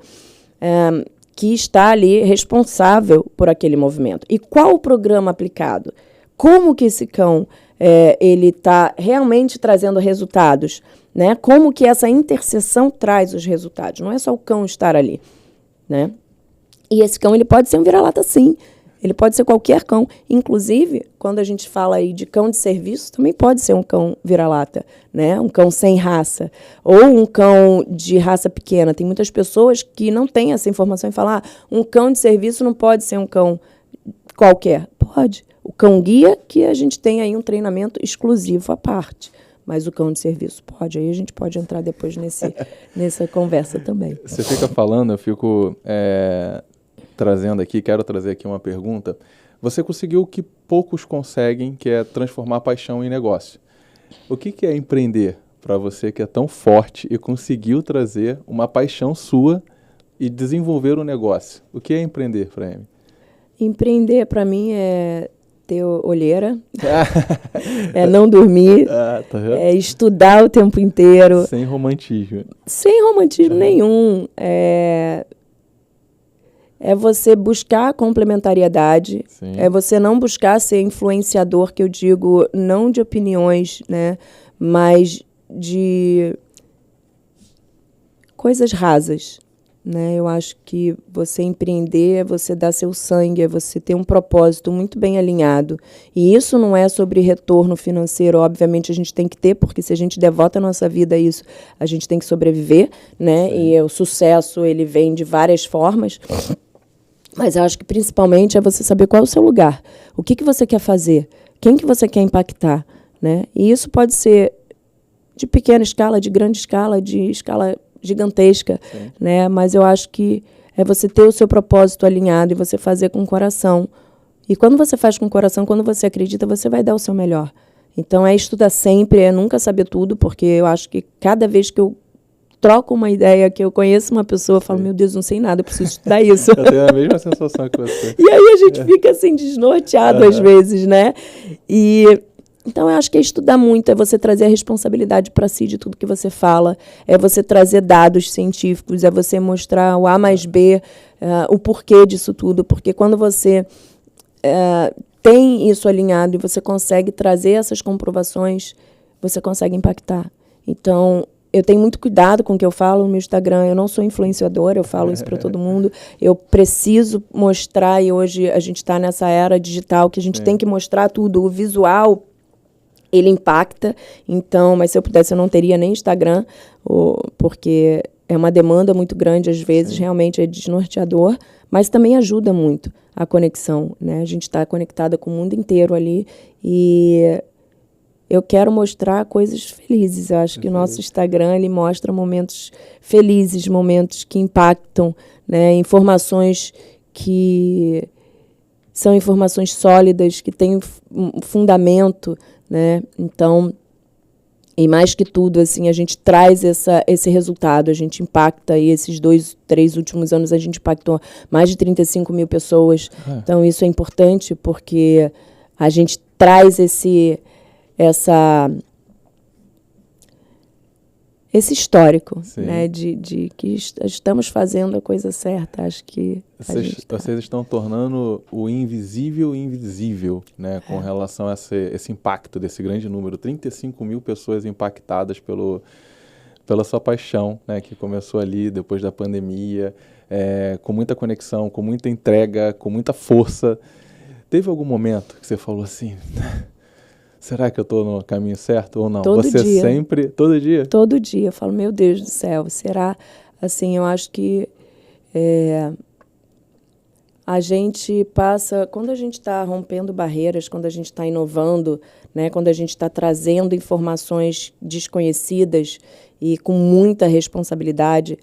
que está ali responsável por aquele movimento. E qual o programa aplicado? Como que esse cão ele está realmente trazendo resultados, né? Como que essa interseção traz os resultados? Não é só o cão estar ali, né? E esse cão ele pode ser um vira-lata, sim. Ele pode ser qualquer cão. Inclusive, quando a gente fala aí de cão de serviço, também pode ser um cão vira-lata, né? Um cão sem raça. Ou um cão de raça pequena. Tem muitas pessoas que não têm essa informação e falam, um cão de serviço não pode ser um cão qualquer. Pode. O cão guia, que a gente tem aí um treinamento exclusivo à parte. mas o cão de serviço pode. Aí a gente pode entrar depois nessa conversa também. Você fica falando, eu fico quero trazer aqui uma pergunta. Você conseguiu o que poucos conseguem, que é transformar a paixão em negócio. O que é empreender para você que é tão forte e conseguiu trazer uma paixão sua e desenvolver um negócio? O que é empreender, Fraime? Empreender, para mim, é ter olheira, é não dormir, é estudar o tempo inteiro. Sem romantismo. Sem romantismo nenhum. É você buscar complementariedade, Sim. É você não buscar ser influenciador, que eu digo, não de opiniões, né, mas de coisas rasas. Né? Eu acho que você empreender é você dar seu sangue, é você ter um propósito muito bem alinhado. E isso não é sobre retorno financeiro, obviamente a gente tem que ter, porque se a gente devota a nossa vida a isso, a gente tem que sobreviver, né? E o sucesso, ele vem de várias formas. Mas eu acho que principalmente é você saber qual é o seu lugar, o que você quer fazer, quem que você quer impactar, né? E isso pode ser de pequena escala, de grande escala, de escala gigantesca, né? Mas eu acho que é você ter o seu propósito alinhado e você fazer com o coração. E quando você faz com o coração, quando você acredita, você vai dar o seu melhor. Então, é estudar sempre, é nunca saber tudo, porque eu acho que cada vez que eu troco uma ideia, que eu conheço uma pessoa, eu falo, meu Deus, não sei nada, eu preciso estudar isso. Eu tenho a mesma sensação que você. E aí a gente fica assim, desnorteado às vezes, né? Então, eu acho que é estudar muito, é você trazer a responsabilidade para si de tudo que você fala, é você trazer dados científicos, é você mostrar o A mais B, o porquê disso tudo, porque quando você tem isso alinhado e você consegue trazer essas comprovações, você consegue impactar. Então, eu tenho muito cuidado com o que eu falo no meu Instagram, eu não sou influenciadora, eu falo isso para todo mundo, eu preciso mostrar, e hoje a gente está nessa era digital que a gente tem que mostrar tudo, o visual, ele impacta, então, mas se eu pudesse eu não teria nem Instagram, porque é uma demanda muito grande, às vezes realmente é desnorteador, mas também ajuda muito a conexão, né? A gente está conectada com o mundo inteiro ali e eu quero mostrar coisas felizes. Eu acho que o nosso Instagram, ele mostra momentos felizes, momentos que impactam, né? Informações que são informações sólidas, que têm um fundamento, né? Então, e mais que tudo, assim, a gente traz esse resultado, a gente impacta, e esses 3 últimos anos a gente impactou mais de 35 mil pessoas. Então, isso é importante porque a gente traz esse histórico, né, de que estamos fazendo a coisa certa. Acho que vocês estão tornando o invisível invisível, né, com relação a esse impacto desse grande número, 35 mil pessoas impactadas pela sua paixão, né, que começou ali depois da pandemia, com muita conexão, com muita entrega, com muita força. Teve algum momento que você falou assim... Será que eu estou no caminho certo ou não? Todo dia. Sempre, todo dia? Todo dia. Eu falo, meu Deus do céu, será? Assim, eu acho que a gente passa... Quando a gente está rompendo barreiras, quando a gente está inovando, né, quando a gente está trazendo informações desconhecidas e com muita responsabilidade,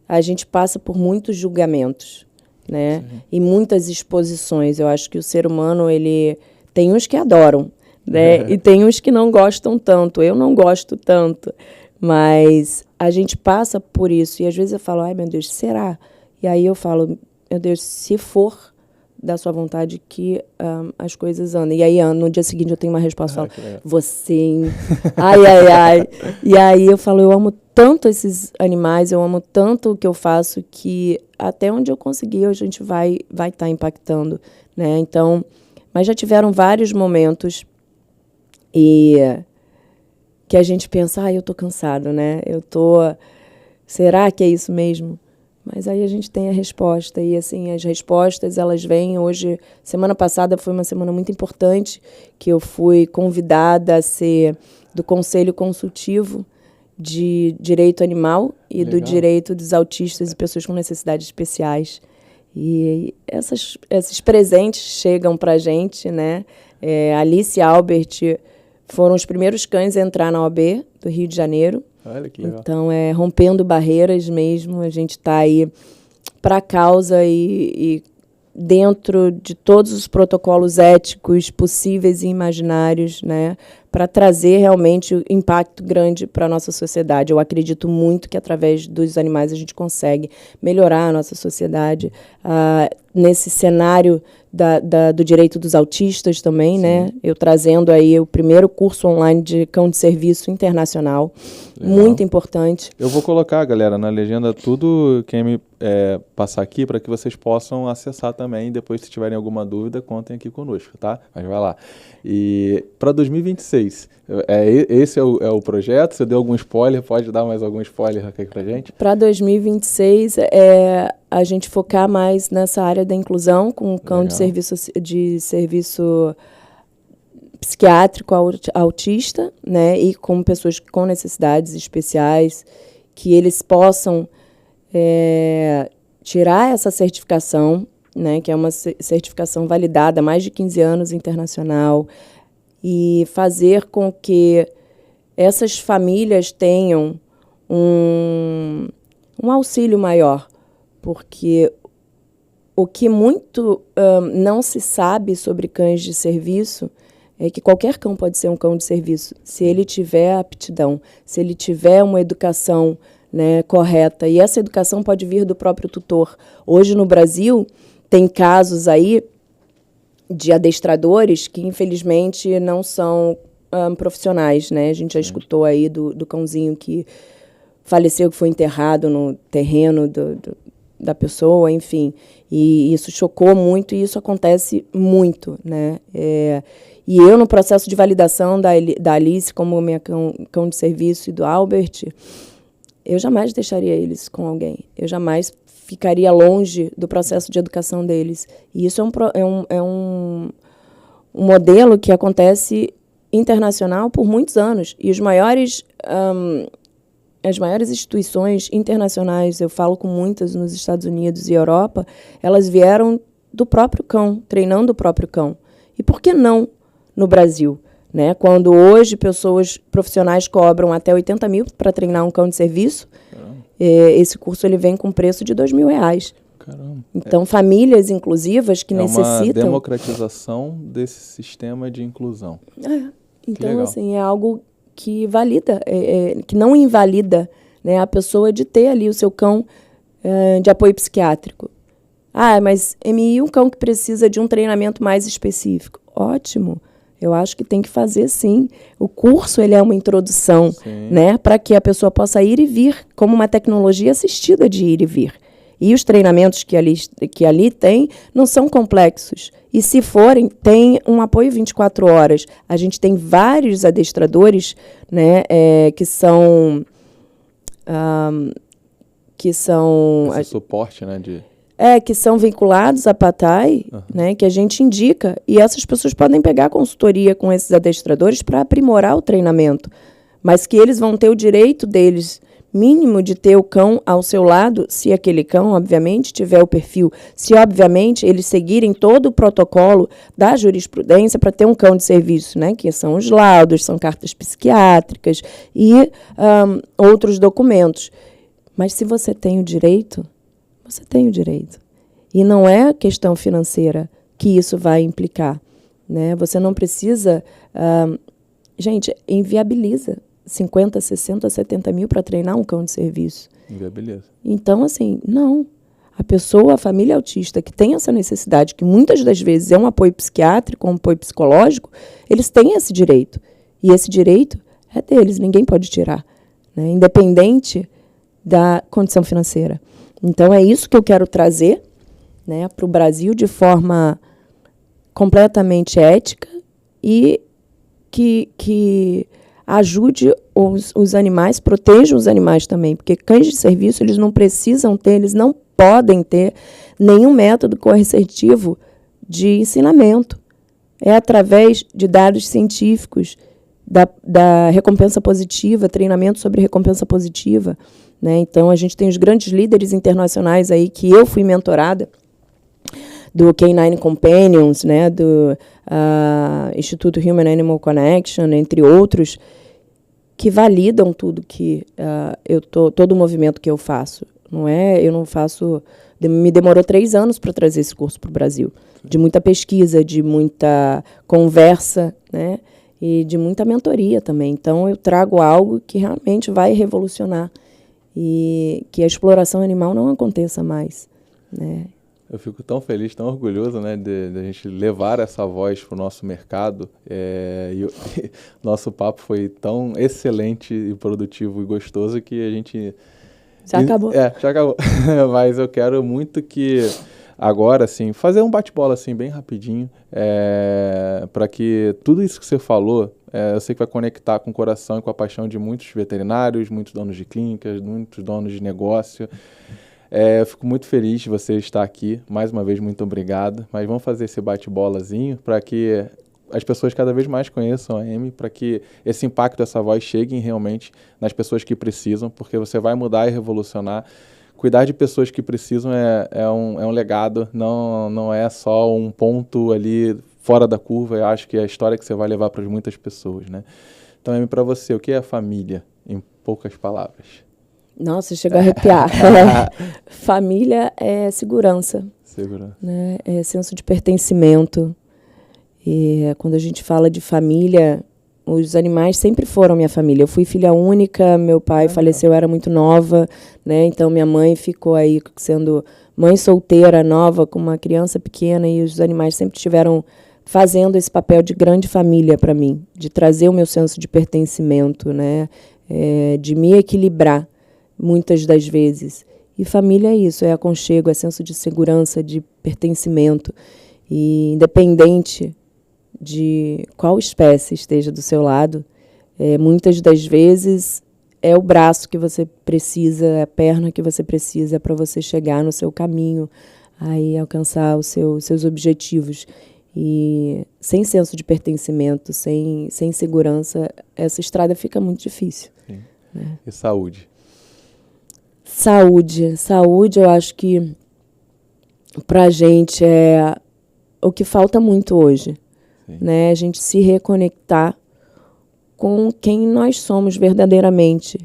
a gente passa por muitos julgamentos, né? E muitas exposições. Eu acho que o ser humano, ele tem uns que adoram, né? E tem uns que não gostam tanto. Eu não gosto tanto, mas a gente passa por isso. E às vezes eu falo, ai meu Deus, será? E aí eu falo, meu Deus, se for da sua vontade que as coisas andem. E aí no dia seguinte eu tenho uma resposta, você, ai, ai, ai. E aí eu falo, eu amo tanto esses animais, eu amo tanto o que eu faço, que até onde eu conseguir a gente vai estar impactando, né? Então, mas já tiveram vários momentos e que a gente pensa, eu tô cansado, né? Será que é isso mesmo? Mas aí a gente tem a resposta, e assim, as respostas, elas vêm hoje. Semana passada foi uma semana muito importante, que eu fui convidada a ser do Conselho Consultivo de Direito Animal e do Direito dos Autistas e Pessoas com Necessidades Especiais. E esses presentes chegam para a gente, né? Alice Albert foram os primeiros cães a entrar na OAB do Rio de Janeiro. Olha que legal. Então, rompendo barreiras mesmo, a gente está aí para a causa e dentro de todos os protocolos éticos possíveis e imaginários, né, para trazer realmente impacto grande para a nossa sociedade. Eu acredito muito que, através dos animais, a gente consegue melhorar a nossa sociedade. Nesse cenário do direito dos autistas também, sim, né? Eu trazendo aí o primeiro curso online de cão de serviço internacional. Legal. Muito importante. Eu vou colocar, galera, na legenda tudo quem me passar aqui para que vocês possam acessar também. Depois, se tiverem alguma dúvida, contem aqui conosco, tá? Mas vai lá. E para 2026, esse é o projeto? Você deu algum spoiler? Pode dar mais algum spoiler aqui pra gente? Para 2026, a gente focar mais nessa área da inclusão, com o cão de serviço psiquiátrico autista, né, e com pessoas com necessidades especiais, que eles possam tirar essa certificação, né, que é uma certificação validada há mais de 15 anos, internacional, e fazer com que essas famílias tenham um auxílio maior, porque o que muito não se sabe sobre cães de serviço é que qualquer cão pode ser um cão de serviço, se ele tiver aptidão, se ele tiver uma educação, né, correta. E essa educação pode vir do próprio tutor. Hoje, no Brasil, tem casos aí de adestradores que, infelizmente, não são profissionais, né? A gente já escutou aí do cãozinho que faleceu, que foi enterrado no terreno da pessoa, enfim. E isso chocou muito, e isso acontece muito, né? E eu, no processo de validação da Alice como minha cão de serviço e do Albert, eu jamais deixaria eles com alguém. Eu jamais ficaria longe do processo de educação deles. E isso é um modelo que acontece internacional por muitos anos. E as maiores instituições internacionais, eu falo com muitas nos Estados Unidos e Europa, elas vieram do próprio cão, treinando o próprio cão. E por que não no Brasil? Né? Quando hoje pessoas profissionais cobram até 80 mil para treinar um cão de serviço, esse curso ele vem com preço de R$2.000. Caramba. Então, famílias inclusivas que necessitam... É uma democratização desse sistema de inclusão. Então, assim, é algo que valida, que não invalida, né, a pessoa de ter ali o seu cão de apoio psiquiátrico. Mas MI, um cão que precisa de um treinamento mais específico. Ótimo. Eu acho que tem que fazer, sim. O curso ele é uma introdução, né, para que a pessoa possa ir e vir, como uma tecnologia assistida de ir e vir. E os treinamentos que ali tem não são complexos. E, se forem, tem um apoio 24 horas. A gente tem vários adestradores, né, que são... Esse suporte, né, que são vinculados à PATAI, né, que a gente indica, e essas pessoas podem pegar consultoria com esses adestradores para aprimorar o treinamento, mas que eles vão ter o direito deles, mínimo, de ter o cão ao seu lado, se aquele cão, obviamente, tiver o perfil, se, obviamente, eles seguirem todo o protocolo da jurisprudência para ter um cão de serviço, né, que são os laudos, são cartas psiquiátricas e outros documentos. Mas se você tem o direito... Você tem o direito. E não é a questão financeira que isso vai implicar, né? Você não precisa... gente, inviabiliza 50, 60, 70 mil para treinar um cão de serviço. Inviabiliza. Então, assim, não. A família autista que tem essa necessidade, que muitas das vezes é um apoio psiquiátrico, um apoio psicológico, eles têm esse direito. E esse direito é deles, ninguém pode tirar, né? Independente da condição financeira. Então, é isso que eu quero trazer, né, para o Brasil de forma completamente ética e que ajude os animais, proteja os animais também, porque cães de serviço eles não precisam ter, eles não podem ter nenhum método coercitivo de ensinamento. É através de dados científicos, da recompensa positiva, treinamento sobre recompensa positiva, né? Então, a gente tem os grandes líderes internacionais aí que eu fui mentorada do Canine Companions, né, do Instituto Human Animal Connection, entre outros, que validam tudo que todo o movimento que eu faço. Eu não faço... Me demorou 3 anos para trazer esse curso para o Brasil, de muita pesquisa, de muita conversa, né, e de muita mentoria também. Então, eu trago algo que realmente vai revolucionar e que a exploração animal não aconteça mais, né? Eu fico tão feliz, tão orgulhoso, né, de a gente levar essa voz para o nosso mercado. Nosso papo foi tão excelente e produtivo e gostoso que a gente... Já acabou. Já acabou. Mas eu quero muito que agora, assim, fazer um bate-bola assim, bem rapidinho, para que tudo isso que você falou, eu sei que vai conectar com o coração e com a paixão de muitos veterinários, muitos donos de clínicas, muitos donos de negócio. Eu fico muito feliz de você estar aqui. Mais uma vez, muito obrigado. Mas vamos fazer esse bate-bolazinho para que as pessoas cada vez mais conheçam a Amy, para que esse impacto dessa voz chegue realmente nas pessoas que precisam, porque você vai mudar e revolucionar. Cuidar de pessoas que precisam é um legado, não é só um ponto ali fora da curva. Eu acho que é a história que você vai levar para muitas pessoas, né? Então, Amy, para você, o que é a família, em poucas palavras? Nossa, chega a arrepiar. Família é segurança. Segurança. Né? É senso de pertencimento. E quando a gente fala de família, os animais sempre foram minha família. Eu fui filha única, meu pai faleceu, eu era muito nova, né? Então minha mãe ficou aí sendo mãe solteira, nova, com uma criança pequena, e os animais sempre estiveram fazendo esse papel de grande família para mim, de trazer o meu senso de pertencimento, né? De me equilibrar muitas das vezes. E família é isso, é aconchego, é senso de segurança, de pertencimento. E independente de qual espécie esteja do seu lado, muitas das vezes é o braço que você precisa, é a perna que você precisa para você chegar no seu caminho, aí alcançar os seus objetivos. E sem senso de pertencimento, sem segurança, essa estrada fica muito difícil. Sim. Né? E saúde? Saúde, eu acho que para a gente é o que falta muito hoje, né? A gente se reconectar com quem nós somos verdadeiramente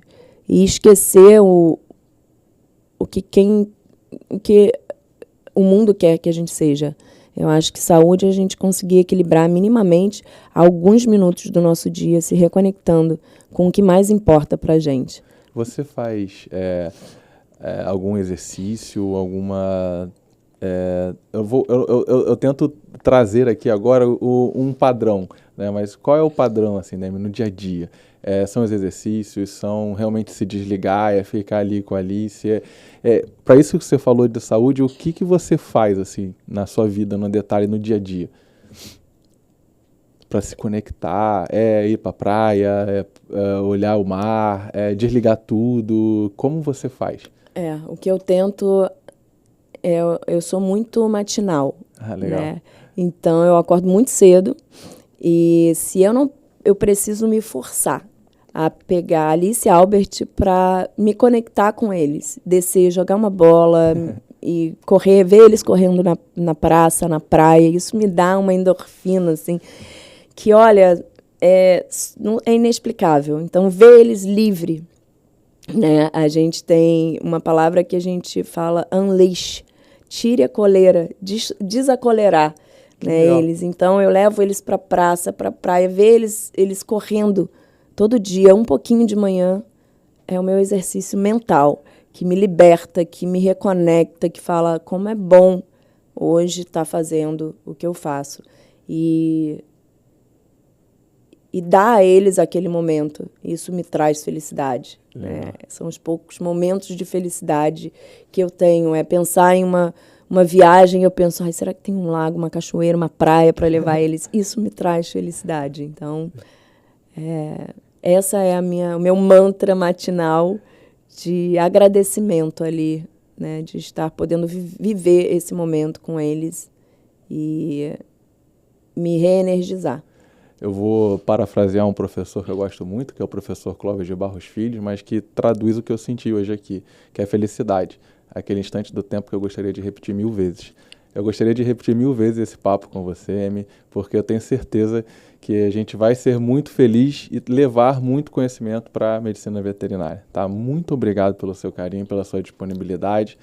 e esquecer o que o mundo quer que a gente seja. Eu acho que saúde é a gente conseguir equilibrar minimamente alguns minutos do nosso dia se reconectando com o que mais importa para a gente. Você faz algum exercício, alguma... Eu tento trazer aqui agora um padrão, né? Mas qual é o padrão assim, né, no dia a dia? São os exercícios, são realmente se desligar, ficar ali com a Alice. Para isso que você falou de saúde, o que você faz assim, na sua vida, no detalhe, no dia a dia? Para se conectar, ir para a praia, olhar o mar, desligar tudo. Como você faz? O que eu tento... Eu sou muito matinal. Legal. Né? Então, eu acordo muito cedo e se eu preciso me forçar a pegar Alice e Albert para me conectar com eles, descer, jogar uma bola e correr, ver eles correndo na praça, na praia. Isso me dá uma endorfina, assim, que, olha, é inexplicável. Então, ver eles livre, né? A gente tem uma palavra que a gente fala unleash, tire a coleira, desacolerar, né, eles. Então, eu levo eles para a praça, para a praia, ver eles correndo todo dia, um pouquinho de manhã. É o meu exercício mental, que me liberta, que me reconecta, que fala como é bom hoje estar fazendo o que eu faço. E dar a eles aquele momento. Isso me traz felicidade. Né? São os poucos momentos de felicidade que eu tenho. Pensar em uma viagem, eu penso, será que tem um lago, uma cachoeira, uma praia para levar eles? Isso me traz felicidade. Então, essa é o meu mantra matinal de agradecimento ali, né? De estar podendo viver esse momento com eles e me reenergizar. Eu vou parafrasear um professor que eu gosto muito, que é o professor Clóvis de Barros Filho, mas que traduz o que eu senti hoje aqui, que é felicidade. Aquele instante do tempo que eu gostaria de repetir 1000 vezes. eu gostaria de repetir 1000 vezes esse papo com você, Amy, porque eu tenho certeza que a gente vai ser muito feliz e levar muito conhecimento para a medicina veterinária. Tá? Muito obrigado pelo seu carinho, pela sua disponibilidade.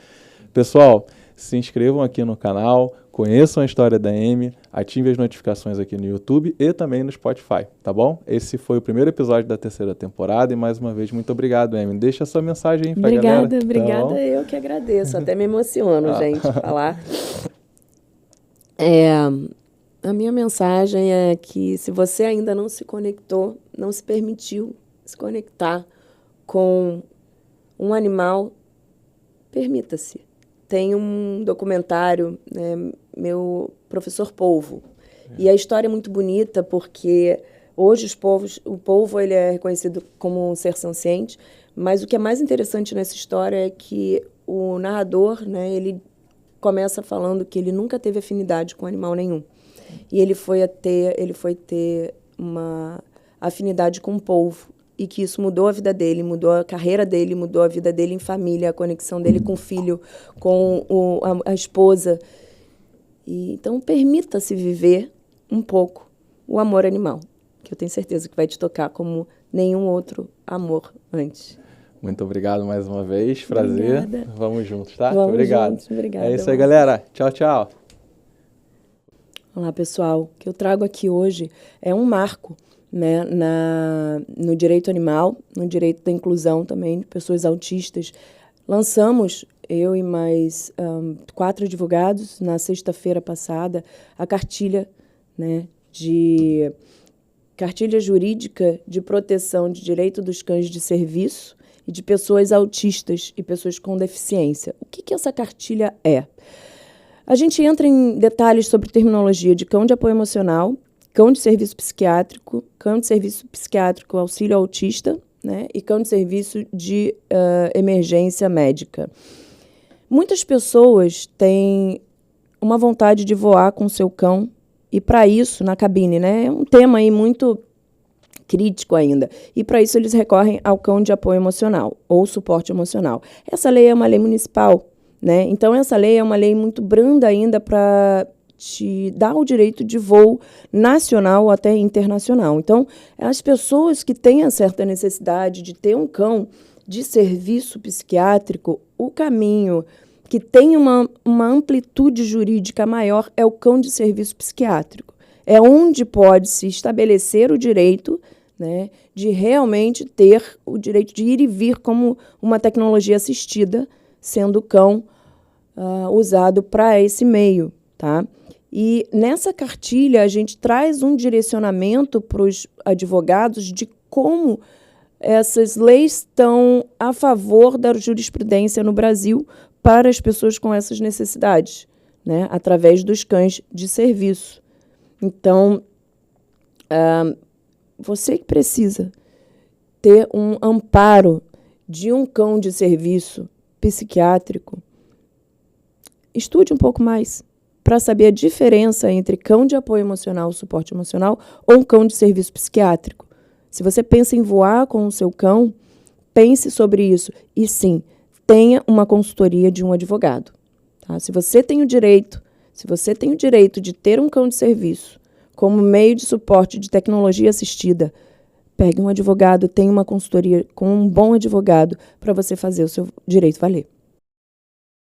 Pessoal, se inscrevam aqui no canal, conheçam a história da Amy, ativem as notificações aqui no YouTube e também no Spotify, tá bom? Esse foi o primeiro episódio da terceira temporada e mais uma vez, muito obrigado, Amy. Deixa a sua mensagem aí pra galera. Obrigada, tá, eu que agradeço. Até me emociono, gente, falar. A minha mensagem é que se você ainda não se conectou, não se permitiu se conectar com um animal, permita-se. Tem um documentário, né, meu professor Polvo. E a história é muito bonita porque hoje o polvo ele é reconhecido como um ser senciente, mas o que é mais interessante nessa história é que o narrador, né, ele começa falando que ele nunca teve afinidade com animal nenhum. E ele foi ter uma afinidade com o polvo. E que isso mudou a vida dele, mudou a carreira dele, mudou a vida dele em família, a conexão dele com o filho, com a esposa. Então, permita-se viver um pouco o amor animal, que eu tenho certeza que vai te tocar como nenhum outro amor antes. Muito obrigado mais uma vez, prazer. Obrigada. Vamos juntos, tá? Vamos obrigado. Juntos. Obrigada. É isso aí, galera. Tchau, tchau. Olá, pessoal. O que eu trago aqui hoje é um marco, né, no direito animal, no direito da inclusão também de pessoas autistas. Lançamos, eu e mais 4 advogados, na sexta-feira passada, a cartilha, né, cartilha jurídica de proteção de direito dos cães de serviço e de pessoas autistas e pessoas com deficiência. O que essa cartilha é? A gente entra em detalhes sobre terminologia de cão de apoio emocional, cão de serviço psiquiátrico auxílio autista, né, e cão de serviço de emergência médica. Muitas pessoas têm uma vontade de voar com o seu cão e, para isso, na cabine, né, é um tema aí muito crítico ainda. E, para isso, eles recorrem ao cão de apoio emocional ou suporte emocional. Essa lei é uma lei municipal, né? Então, essa lei é uma lei muito branda ainda para te dá o direito de voo nacional ou até internacional. Então, as pessoas que têm a certa necessidade de ter um cão de serviço psiquiátrico, o caminho que tem uma amplitude jurídica maior é o cão de serviço psiquiátrico. É onde pode se estabelecer o direito, né, de realmente ter o direito de ir e vir como uma tecnologia assistida, sendo o cão usado para esse meio, tá? E nessa cartilha a gente traz um direcionamento para os advogados de como essas leis estão a favor da jurisprudência no Brasil para as pessoas com essas necessidades, né, através dos cães de serviço. Então, você que precisa ter um amparo de um cão de serviço psiquiátrico, estude um pouco mais para saber a diferença entre cão de apoio emocional, suporte emocional, ou um cão de serviço psiquiátrico. Se você pensa em voar com o seu cão, pense sobre isso. E sim, tenha uma consultoria de um advogado. Tá? Se você tem o direito de ter um cão de serviço como meio de suporte de tecnologia assistida, pegue um advogado, tenha uma consultoria com um bom advogado para você fazer o seu direito valer.